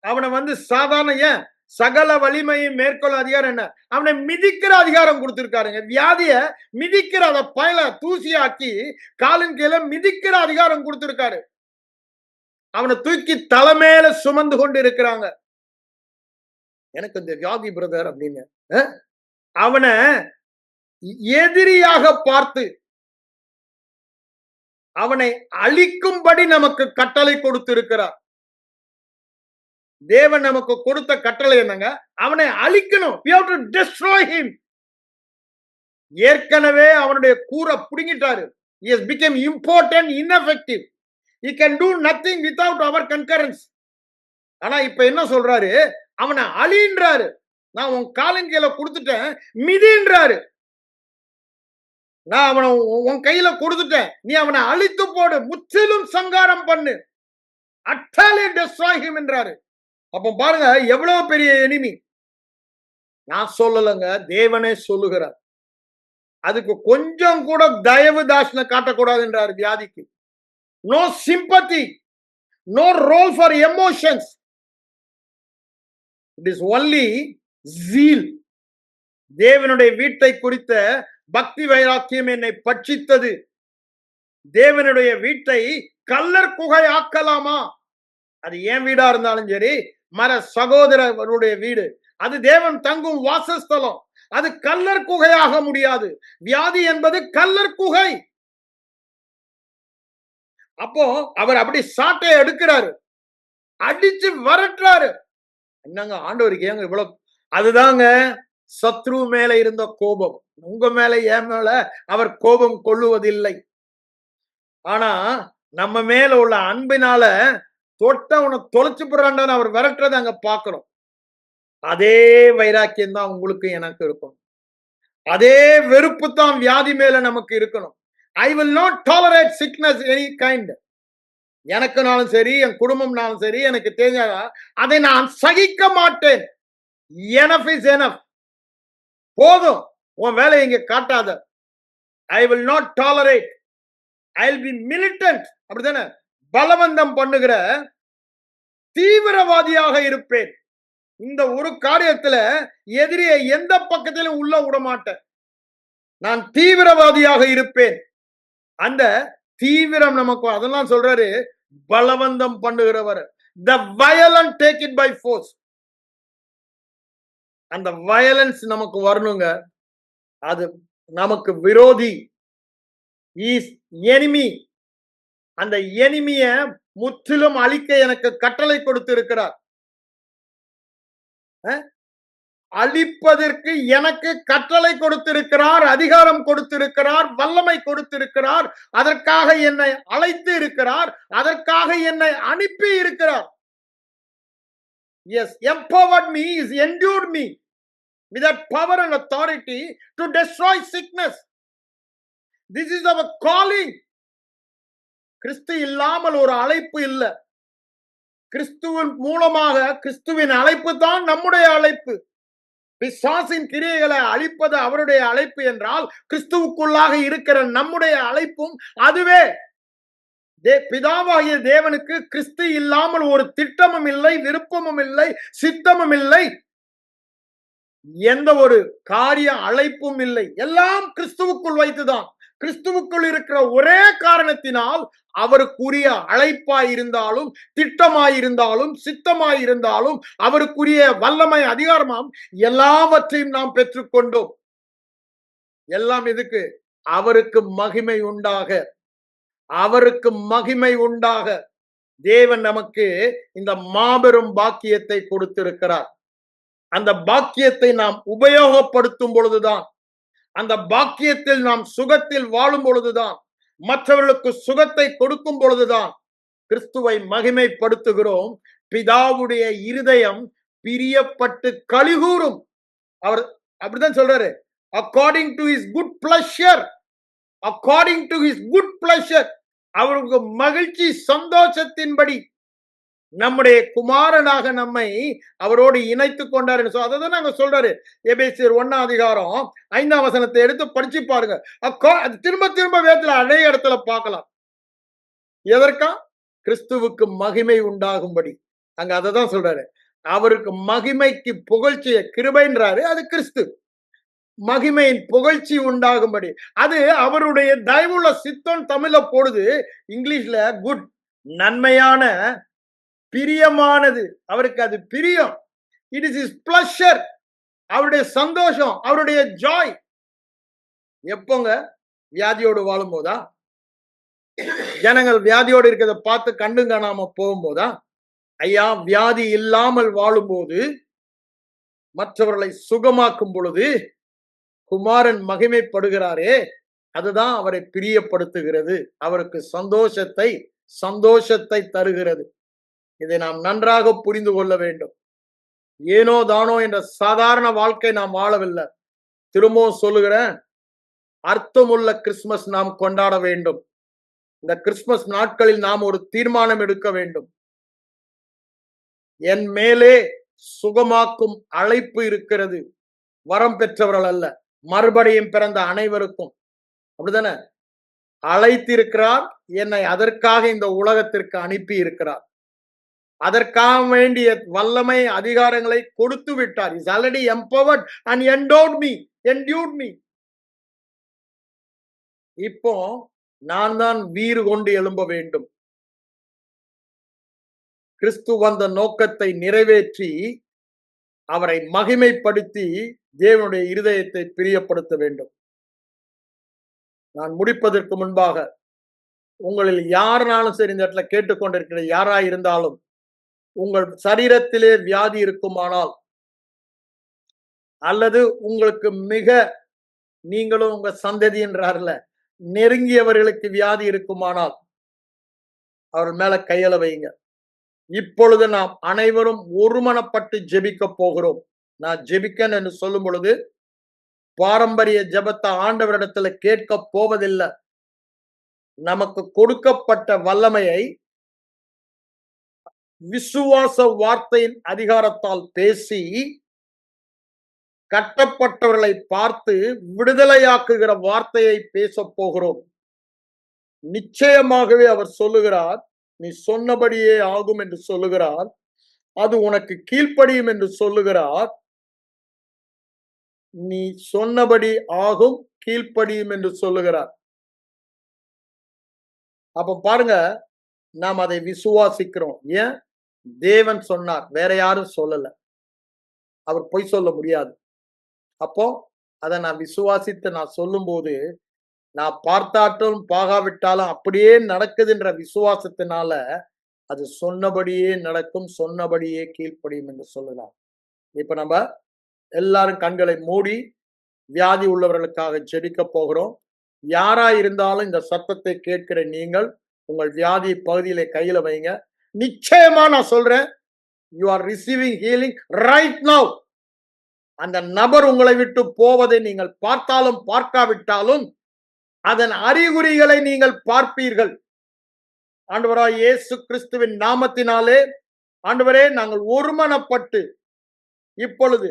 அவனை சாதாரண ஏன் சகல வலிமையும் மேற்கொள்ள அதிகாரம் என்ன? அவனை மிதிக்கிற அதிகாரம் கொடுத்திருக்காருங்க. வியாதிய மிதிக்கிற, அதை பயல தூசியாக்கி காலின் கீழே மிதிக்கிற அதிகாரம் கொடுத்திருக்காரு. அவனை தூக்கி தலைமையில சுமந்து கொண்டு இருக்கிறாங்க. எனக்கு இந்த வியாதி பிரதர் அப்படின்னு அவனை எதிரியாக பார்த்து அவனை அழிக்கும்படி நமக்கு கட்டளை கொடுத்திருக்கிறார். தேவன் நமக்கு கொடுத்த கட்டளை என்னங்க? அவனை அழிக்கணும். We have to destroy him. ஏற்கனவே அவனுடைய கூரை புடுங்கிட்டாரு. He has become impotent, ineffective. He can do nothing without our concurrence. ஆனா இப்ப என்ன சொல்றாரு? அவனை அழின்றாரு. நான் உன் காலின் கீழே கொடுத்துட்டேன், மிதின்றாரு. நான் அவனை உன் கையில கொடுத்துட்டேன், நீ அவனை அழித்து போடு, முற்றிலும் சங்காரம் பண்ணு, utterly destroy him என்றாரு. அப்ப பாருங்க எவ்வளவு பெரிய எனிமி. நான் சொல்லலங்க, தேவனே சொல்லுகிறார். அதுக்கு கொஞ்சம் கூட தயவு தாட்சணை காட்டக்கூடாது என்றார் வியாதிக்கு. No sympathy, no role for emotions. It is only zeal. தேவனுடைய வீட்டை குறித்த பக்தி வைராக்கியம் என்னை பட்சித்தது. தேவனுடைய வீட்டை கல்லர் குகை ஆக்கலாமா? அது ஏன் வீடா இருந்தாலும் சரி, மர சகோதரருடைய வீடு, அது தேவன் தங்கும் வாசஸ்தலம். அது கல்லர் குகையாக முடியாது. வியாதி என்பது கல்லர் குகை. அப்போ அவர் அப்படி சாட்டை எடுக்கிறாரு, அடிச்சு வரட்டுறாரு. என்னங்க ஆண்டவருக்கு ஏங்க இவ்வளவு அதுதாங்க சத்ரு மேல இருந்த கோபம். உங்க மேல என் மேல அவர் கோபம் கொள்ளுவதில்லை. ஆனா நம்ம மேல உள்ள அன்பினால தொட்ட அவனை தொலைச்சு போறான்னு அவர் விரட்டுறதை அங்க பாக்குறோம். அதே வைராக்கியம் தான் உங்களுக்கு எனக்கு இருக்கும். அதே வெறுப்பு தான் வியாதி மேல நமக்கு இருக்கணும். I will not tolerate sickness any kind. எனக்குனாலும் சரி, என் குடும்பம்னாலும் சரி, எனக்கு தெரிஞ்சா அதை நான் சகிக்க மாட்டேன். Enough is enough. போதும், உன் வேலையை இங்க காட்டாத. ஐ will not tolerate. I will be militant. அப்படித்தானே? பலவந்தம் பண்ணுகிற தீவிரவாதியாக இருப்பேன். இந்த ஒரு காரியத்துல எதிரியை எந்த பக்கத்திலும் உள்ள விட மாட்டேன். நான் தீவிரவாதியாக இருப்பேன். அந்த தீவிரம் நமக்கு அதெல்லாம் சொல்றாரு, பலவந்தம் பண்ணுகிறவர். The violent take it by force. அந்த வயலன்ஸ் நமக்கு வரணுங்க. அது நமக்கு விரோதி. Is enemy. அந்த எனிமிய முற்றிலும் அழிக்க எனக்கு கட்டளை கொடுத்து இருக்கிறார். அழிப்பதற்கு எனக்கு கட்டளை கொடுத்திருக்கிறார், அதிகாரம் கொடுத்திருக்கிறார், வல்லமை கொடுத்திருக்கிறார். அதற்காக என்னை அழைத்து இருக்கிறார், அதற்காக என்னை அனுப்பி இருக்கிறார். Yes, empowered me is endured me with that power and authority to destroy sickness. This is our calling. கிறிஸ்து இல்லாமல் ஒரு அழைப்பு இல்ல. கிறிஸ்துவின் மூலமாக கிறிஸ்துவின் அழைப்பு தான் நம்முடைய அழைப்பு. பிசாசின் கிரியைகளை அழிப்பது அவருடைய அழைப்பு என்றால், கிறிஸ்துவுக்குள்ளாக இருக்கிற நம்முடைய அழைப்பும் அதுவே. பிதாவாகிய தேவனுக்கு கிறிஸ்து இல்லாமல் ஒரு திட்டமும் இல்லை, விருப்பமும் இல்லை, சித்தமும் இல்லை, எந்த ஒரு காரிய அழைப்பும் இல்லை. எல்லாம் கிறிஸ்துவுக்குள் வைத்துதான். கிறிஸ்துவுக்குள் இருக்கிற ஒரே காரணத்தினால் அவருக்குரிய அழைப்பாய் இருந்தாலும், திட்டமாய் இருந்தாலும், சித்தமாய் இருந்தாலும், அவருக்குரிய வல்லமை அதிகாரமாம் எல்லாவற்றையும் நாம் பெற்றுக்கொண்டோம். எல்லாம் எதுக்கு? அவருக்கு மகிமை உண்டாக. அவருக்கு மகிமை உண்டாக தேவன் நமக்கு இந்த மாபெரும் பாக்கியத்தை கொடுத்திருக்கிறார். அந்த பாக்கியத்தை நாம் உபயோகப்படுத்தும் பொழுதுதான், அந்த பாக்கியத்தில் நாம் சுகத்தில் வாழும் பொழுதுதான், மற்றவர்களுக்கு சுகத்தை கொடுக்கும் பொழுதுதான் கிறிஸ்துவை மகிமைப்படுத்துகிறோம். பிதாவுடைய இருதயம் பிரியப்பட்டு கலிகூறும். அவர் அப்படிதான் சொல்றாரு, according to his good pleasure. According to his good pleasure. அவருக்கு மகிழ்ச்சி சந்தோஷத்தின்படி நம்முடைய குமாரனாக நம்மை அவரோடு இணைத்துக் கொண்டார். அதான் நாங்க சொல்றாரு. எபேசியர் 1:5 எடுத்து படிச்சு பாருங்க. திரும்ப திரும்ப வேதத்துல அநேக இடத்துல பார்க்கலாம். எதற்கா? கிறிஸ்துவுக்கு மகிமை உண்டாகும்படி. அங்க அததான் சொல்றாரு. அவருக்கு மகிமைக்கு புகழ்ச்சிய கிருபைன்றாரு. அது கிறிஸ்து மகிமையின் புகழ்ச்சி உண்டாகும்படி. அது அவருடைய தயவுள்ள சித்தம். தமிழ்ல போடுது, இங்கிலீஷ்ல குட், நன்மையான, பிரியமானது. அவருக்கு அது பிரியம். It is is pleasure. அவருடைய சந்தோஷம், அவருடைய ஜாய். எப்போங்க? வியாதியோடு வாழும் போதா? ஜனங்கள் வியாதியோடு இருக்கிறத பார்த்து கண்டு காணாம போகும்போதா? ஐயா, வியாதி இல்லாமல் வாழும்போது, மற்றவர்களை சுகமாக்கும் பொழுது குமாரன் மகிமைப்படுகிறாரே, அதுதான் அவரை பிரியப்படுத்துகிறது. அவருக்கு சந்தோஷத்தை தருகிறது. இதை நாம் நன்றாக புரிந்து கொள்ள வேண்டும். ஏனோ தானோ என்ற சாதாரண வாழ்க்கை நாம் வாழவில்லை. திரும்பவும் சொல்லுகிறேன், அர்த்தமுள்ள கிறிஸ்துமஸ் நாம் கொண்டாட வேண்டும். இந்த கிறிஸ்துமஸ் நாட்களில் நாம் ஒரு தீர்மானம் எடுக்க வேண்டும். என் மேலே சுகமாக்கும் அழைப்பு இருக்கிறது. வரம் பெற்றவர்கள் அல்ல, மறுபடியும் பிறந்த அனைவருக்கும். அப்படித்தானே? அழைத்திருக்கிறார். என்னை அதற்காக இந்த உலகத்திற்கு அனுப்பி இருக்கிறார். அதற்காக வேண்டிய வல்லமை அதிகாரங்களை கொடுத்து விட்டார். Is already empowered and endued me. இப்போ நான் தான் வீறு கொண்டு எழும்ப வேண்டும். கிறிஸ்து வந்த நோக்கத்தை நிறைவேற்றி அவரை மகிமைப்படுத்தி தேவனுடைய இருதயத்தை பிரியப்படுத்த வேண்டும். நான் முடிப்பதற்கு முன்பாக, உங்களில் யாருனாலும் சரி, இந்த இடத்துல கேட்டுக்கொண்டிருக்கிற யாராய் இருந்தாலும், உங்கள் சரீரத்திலே வியாதி இருக்குமானால் அல்லது உங்களுக்கு மிக நீங்களும் உங்க சந்ததி என்றார்ல நெருங்கியவர்களுக்கு வியாதி இருக்குமானால் அவர் மேல கையள வைங்க. இப்பொழுது நாம் அனைவரும் ஒருமனப்பட்டு ஜெபிக்க போகிறோம். நான் ஜெபிக்கன் என்று சொல்லும் பொழுது பாரம்பரிய ஜெபத்தை ஆண்டவரிடத்துல கேட்க போவதில்லை. நமக்கு கொடுக்கப்பட்ட வல்லமையை விசுவாச வார்த்தையின் அதிகாரத்தால் பேசி கட்டப்பட்டவர்களை பார்த்து விடுதலையாக்குகிற வார்த்தையை பேச போகிறோம். நிச்சயமாகவே அவர் சொல்லுகிறார், நீ சொன்னபடியே ஆகும் என்று சொல்லுகிறார். அது உனக்கு கீழ்ப்படியும் என்று சொல்லுகிறார். நீ சொன்னபடி ஆகும், கீழ்ப்படியும் என்று சொல்லுகிறார். அப்ப பாருங்க, நாம் அதை விசுவாசிக்கிறோம். ஏன்? தேவன் சொன்னார், வேற யாரும் சொல்லல. அவர் பொய் சொல்ல முடியாது. அப்போ அதை நான் விசுவாசித்து நான் சொல்லும் போது, நான் பார்த்தாட்டும் பாகாவிட்டாலும் அப்படியே நடக்குதுன்ற விசுவாசத்தினால அது சொன்னபடியே நடக்கும், சொன்னபடியே கீழ்ப்படியும் என்று சொல்லலாம். இப்ப நம்ம எல்லாரும் கண்களை மூடி வியாதி உள்ளவர்களுக்காக ஜெபிக்க போகிறோம். யாரா இருந்தாலும் இந்த சத்தத்தை கேட்கிற நீங்கள் உங்கள் வியாதி பகுதியில கையில வைங்க. நிச்சயமா நான் சொல்றேன், you are receiving healing right now. அந்த நபர் உங்களை விட்டு போவதை நீங்கள் பார்த்தாலும் பார்க்காவிட்டாலும் அதன் அறிகுறிகளை நீங்கள் பார்ப்பீர்கள். ஆண்டவராய் இயேசு கிறிஸ்துவின் நாமத்தினாலே ஆண்டவரே, நாங்கள் ஒருமனப்பட்டு இப்பொழுது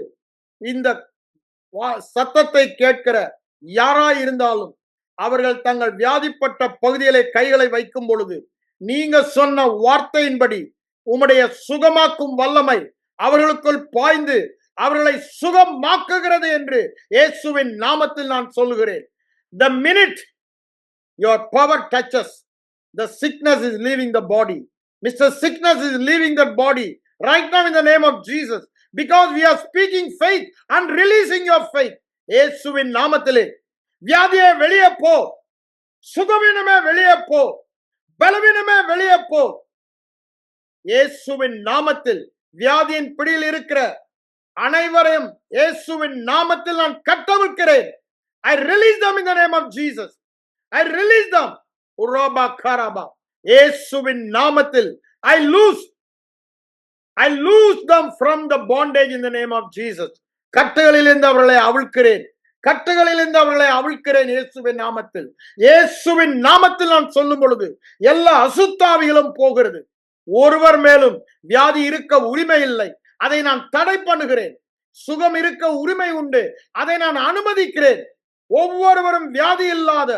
இந்த சத்தத்தை கேட்கிற யாரா இருந்தாலும் அவர்கள் தங்கள் வியாதிப்பட்ட பகுதிகளை கைகளை வைக்கும் பொழுது நீங்க சொன்ன வார்த்தையின்படி உம்முடைய சுகமாக்கும் வல்லமை அவர்களுக்குள் பாய்ந்து அவர்களை சுகமாக்குகிறது என்று இயேசுவின் நாமத்தில் நான் சொல்லுகிறேன். The minute your power touches, the sickness is leaving the body. Mr. Sickness is leaving the body right now in the name of Jesus, because we are speaking faith and releasing your faith. இயேசுவின் நாமத்திலே வியாதியே வெளியே போ, சுகவீனமே வெளியே போ, பலவீனமே வெளியே போ. இயேசுவின் நாமத்தில் வியாதியின் பிடியில் இருக்கிற அனைவரையும் இயேசுவின் நாமத்தில் நான் கட்டவிழ்க்கிறேன். I release them in the name of Jesus. I release them. Uraba karaba. இயேசுவின் நாமத்தில் I lose them from the bondage in the name of Jesus. கட்டுகளிலிருந்து அவர்களை அவிழ்க்கிறேன், கட்டுகளிலிருந்து அவர்களை அவிழ்க்கிறேன் இயேசுவின் நாமத்தில். இயேசுவின் நாமத்தில் நான் சொல்லும் பொழுது எல்லா அசுத்தாவிகளும் போகிறது. ஒருவர் மேலும் வியாதி இருக்க உரிமை இல்லை, அதை நான் தடை பண்ணுகிறேன். சுகம் இருக்க உரிமை உண்டு, அதை நான் அனுமதிக்கிறேன். ஒவ்வொருவரும் வியாதி இல்லாத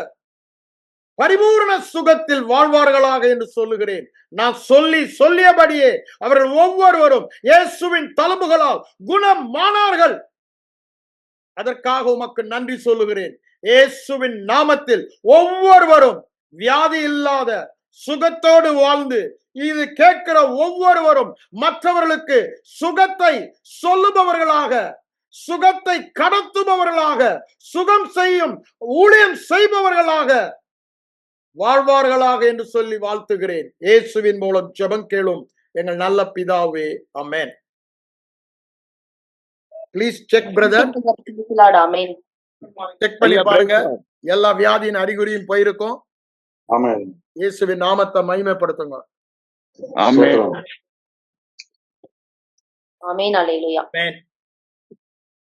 பரிபூர்ண சுகத்தில் வாழ்வார்களாக என்று சொல்லுகிறேன். நான் சொல்லியபடியே அவர்கள் ஒவ்வொருவரும் இயேசுவின் தழும்புகளால் குணமானார்கள். அதற்காக உமக்கு நன்றி சொல்லுகிறேன். இயேசுவின் நாமத்தில் ஒவ்வொருவரும் வியாதி இல்லாத சுகத்தோடு வாழ்ந்து இது கேட்கிற ஒவ்வொருவரும் மற்றவர்களுக்கு சுகத்தை சொல்லுபவர்களாக, சுகத்தை கடத்துபவர்களாக, சுகம் செய்யும் ஊழியம் செய்பவர்களாக வாழ்வார்களாக என்று சொல்லி வாழ்த்துகிறேன். இயேசுவின் மூலம் ஜெபம் கேளும் எங்கள் நல்ல பிதாவே, amen. Please check brother, check பண்ணி பாருங்க, எல்லா வியாதியின் அறிகுறியும் போயிருக்கும். ஆமென். இயேசுவின் நாமத்தை மகிமைப்படுத்துங்க. Amen. Amen. Hallelujah. Amen.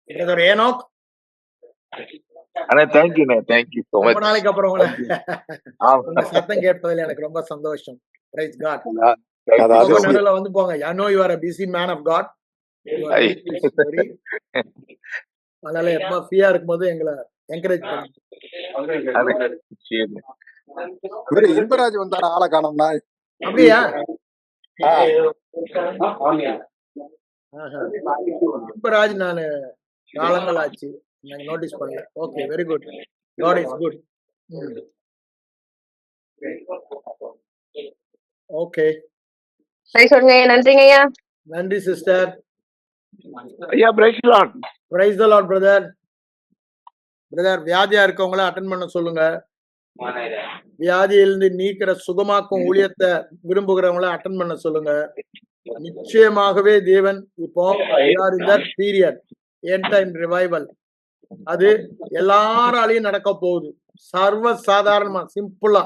Brother Enoch, அண்ணா தேங்க் யூ so much. ரொம்ப நாளைக்கு அப்புறம் உங்க ஆமா. சத்தம் கேட்பதில் எனக்கு ரொம்ப சந்தோஷம். Praise God. அதாவது நடுவுல வந்து போங்க. I know you are a busy man of God. அதனால எப்ப ஃப்ரீயா இருக்கும்போது எங்களை என்கரேஜ் பண்ணுங்க. இன்பராஜ் வந்தாரு, ஆளை காணோம்னா. அப்படியா? இன்பராஜ் நான் காலங்கள் ஆச்சு, நாங்க நோட்டீஸ் பண்ணல. Okay, very good. God is good. Okay, நன்றிங்க ஐயா. நன்றி சிஸ்டர். ஐயா praise the Lord. Praise the Lord brother. Brother, வியாதியா இருக்கவங்கள அட்டெண்ட் பண்ண சொல்லுங்க. வியாதியிலிருந்து நீக்கிற சுகமாக்கும் ஊழியத்தை விரும்புகிறவங்கள அட்டெண்ட் பண்ண சொல்லுங்க. நிச்சயமாகவே தேவன் இப்போ பீரியட் என் டைம் ரிவைவல். அது எல்லாராலையும் நடக்க போகுது. சர்வ சாதாரணமா சிம்பிளா.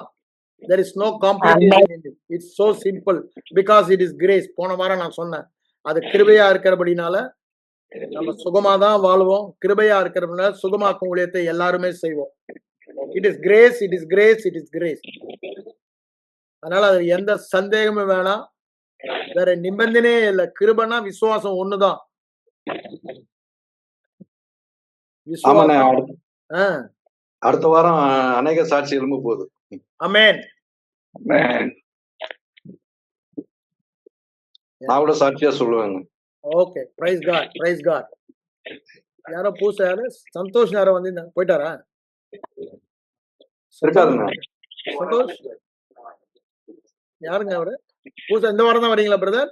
There is no complication in it. It's so simple because it is grace. போன வாரம் நான் சொன்னேன், அது கிருபையா இருக்கிறபடினால நம்ம சுகமா தான் வாழ்வோம். கிருபையா இருக்கிறபடினால சுகமாக்கும் ஊழியத்தை எல்லாருமே செய்வோம். It is grace, it is grace, it is grace. அதனால அது எந்த சந்தேகமும் வேணாம், வேற நிபந்தனையே இல்லை. கிருபைனா விசுவாசம் ஒண்ணுதான். ஆமாண்ணே. விசுவாசம். அடுத்த வாரம் அநேக சாட்சி எழும்ப போகுது. ஆமென். Amen. நான் கூட சாட்சியா சொல்லுவேங்க. Okay, praise God, praise God. யாரோ புதுசா யாரு சந்தோஷ் யாரோ வந்து போயிட்டாரா? இருக்காதுங்க. சந்தோஷ் யாருங்க அவரு? புதுசா இந்த வாரம் தான் வரீங்களா பிரதர்?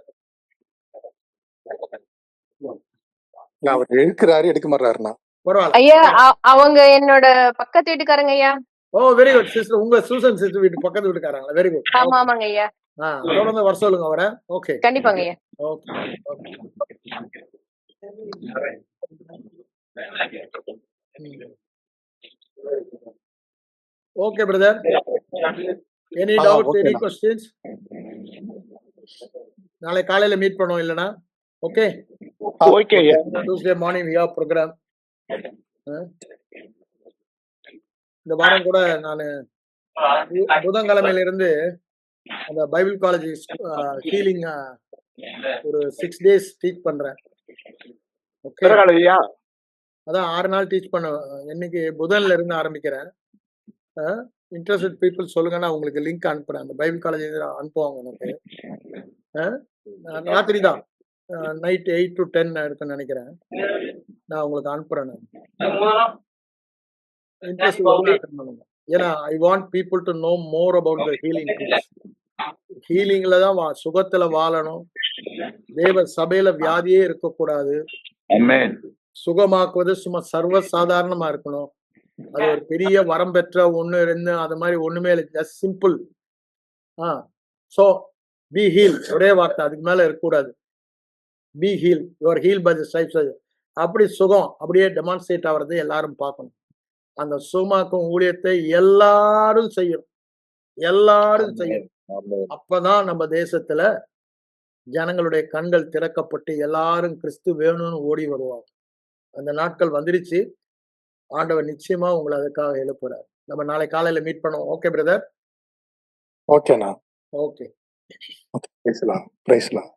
அவர் எடுக்கிறாரு, எடுக்க மாட்டாருண்ணா. பரவாயில்ல. ஐயா அவங்க என்னோட பக்கத்து வீட்டுக்காரங்க ஐயா. ஓ வெரி குட் சிஸ்டர். உங்க சூசன் சிஸ்டர் வீட்டு பக்கத்து வீட்டுக்காரங்களா? Very good. ஆமா ஆமாங்க ஐயா. தொடர்ந்து வர சொல்லுங்க அவரை. ஓகே கண்டிப்பாங்க ஐயா. Okay okay brother. Any doubt, any questions? நாளை காலையில மீட் பண்ணுவோம் இல்லனா? Okay Okay, yeah. Tuesday morning we have program. இந்த வாரம் கூட நான் புதன்கிழமையில இருந்து அந்த பைபிள் காலேஜ் ஹீலிங் ஒரு 6 days டீச் பண்றேன். ஓகே, பரவாயில்லையா? அதான் 6 நாள் டீச் பண்ண. இன்னைக்கு புதன்ல இருந்து ஆரம்பிக்கிறேன். இன்ட்ரெஸ்டட் பீப்புள் சொல்லுங்க, நான் உங்களுக்கு லிங்க் அனுப்புறேன். அந்த பைபிள் காலேஜ் அனுப்புவாங்க எனக்கு. ராத்திரி தான், நைட் 8 to 10 இருக்குன்னு நினைக்கிறேன். நான் உங்களுக்கு அனுப்புறேன். இன்ட்ரெஸ்ட் பண்ணுங்க. ஏன்னா I want people to know more about the healing. ஹீலிங்ல தான் சுகத்துல வாழணும். தேவ சபையில வியாதியே இருக்கக்கூடாது. Amen. சுகமாக்குவது சும்மா சர்வ சாதாரணமா இருக்கணும். அது ஒரு பெரிய வரம் பெற்ற 1 2 அது மாதிரி ஒண்ணுமே இல்லை. Just simple. So be heal, ஒரே வார்த்தை, அதுக்கு மேல இருக்கக்கூடாது. Be heal, your heal by the stripes. அப்படி சுகம் அப்படியே டெமான்ஸ்ட்ரேட் ஆகிறது எல்லாரும் பார்க்கணும். அந்த சுகமாக்கும் ஊழியத்தை எல்லாரும் செய்யணும், எல்லாரும் செய்யணும். அப்பதான் நம்ம தேசத்துல ஜனங்களுடைய கண்கள் திறக்கப்பட்டு எல்லாரும் கிறிஸ்து வேணும்னு ஓடி வருவாங்க. அந்த நாட்கள் வந்துருச்சு. ஆண்டவர் நிச்சயமா உங்களை அதுக்காக எழுப்புறார். நம்ம நாளை காலையில மீட் பண்ணுவோம். Okay brother? ஓகேண்ணா. ஓகே. பேசலாம்.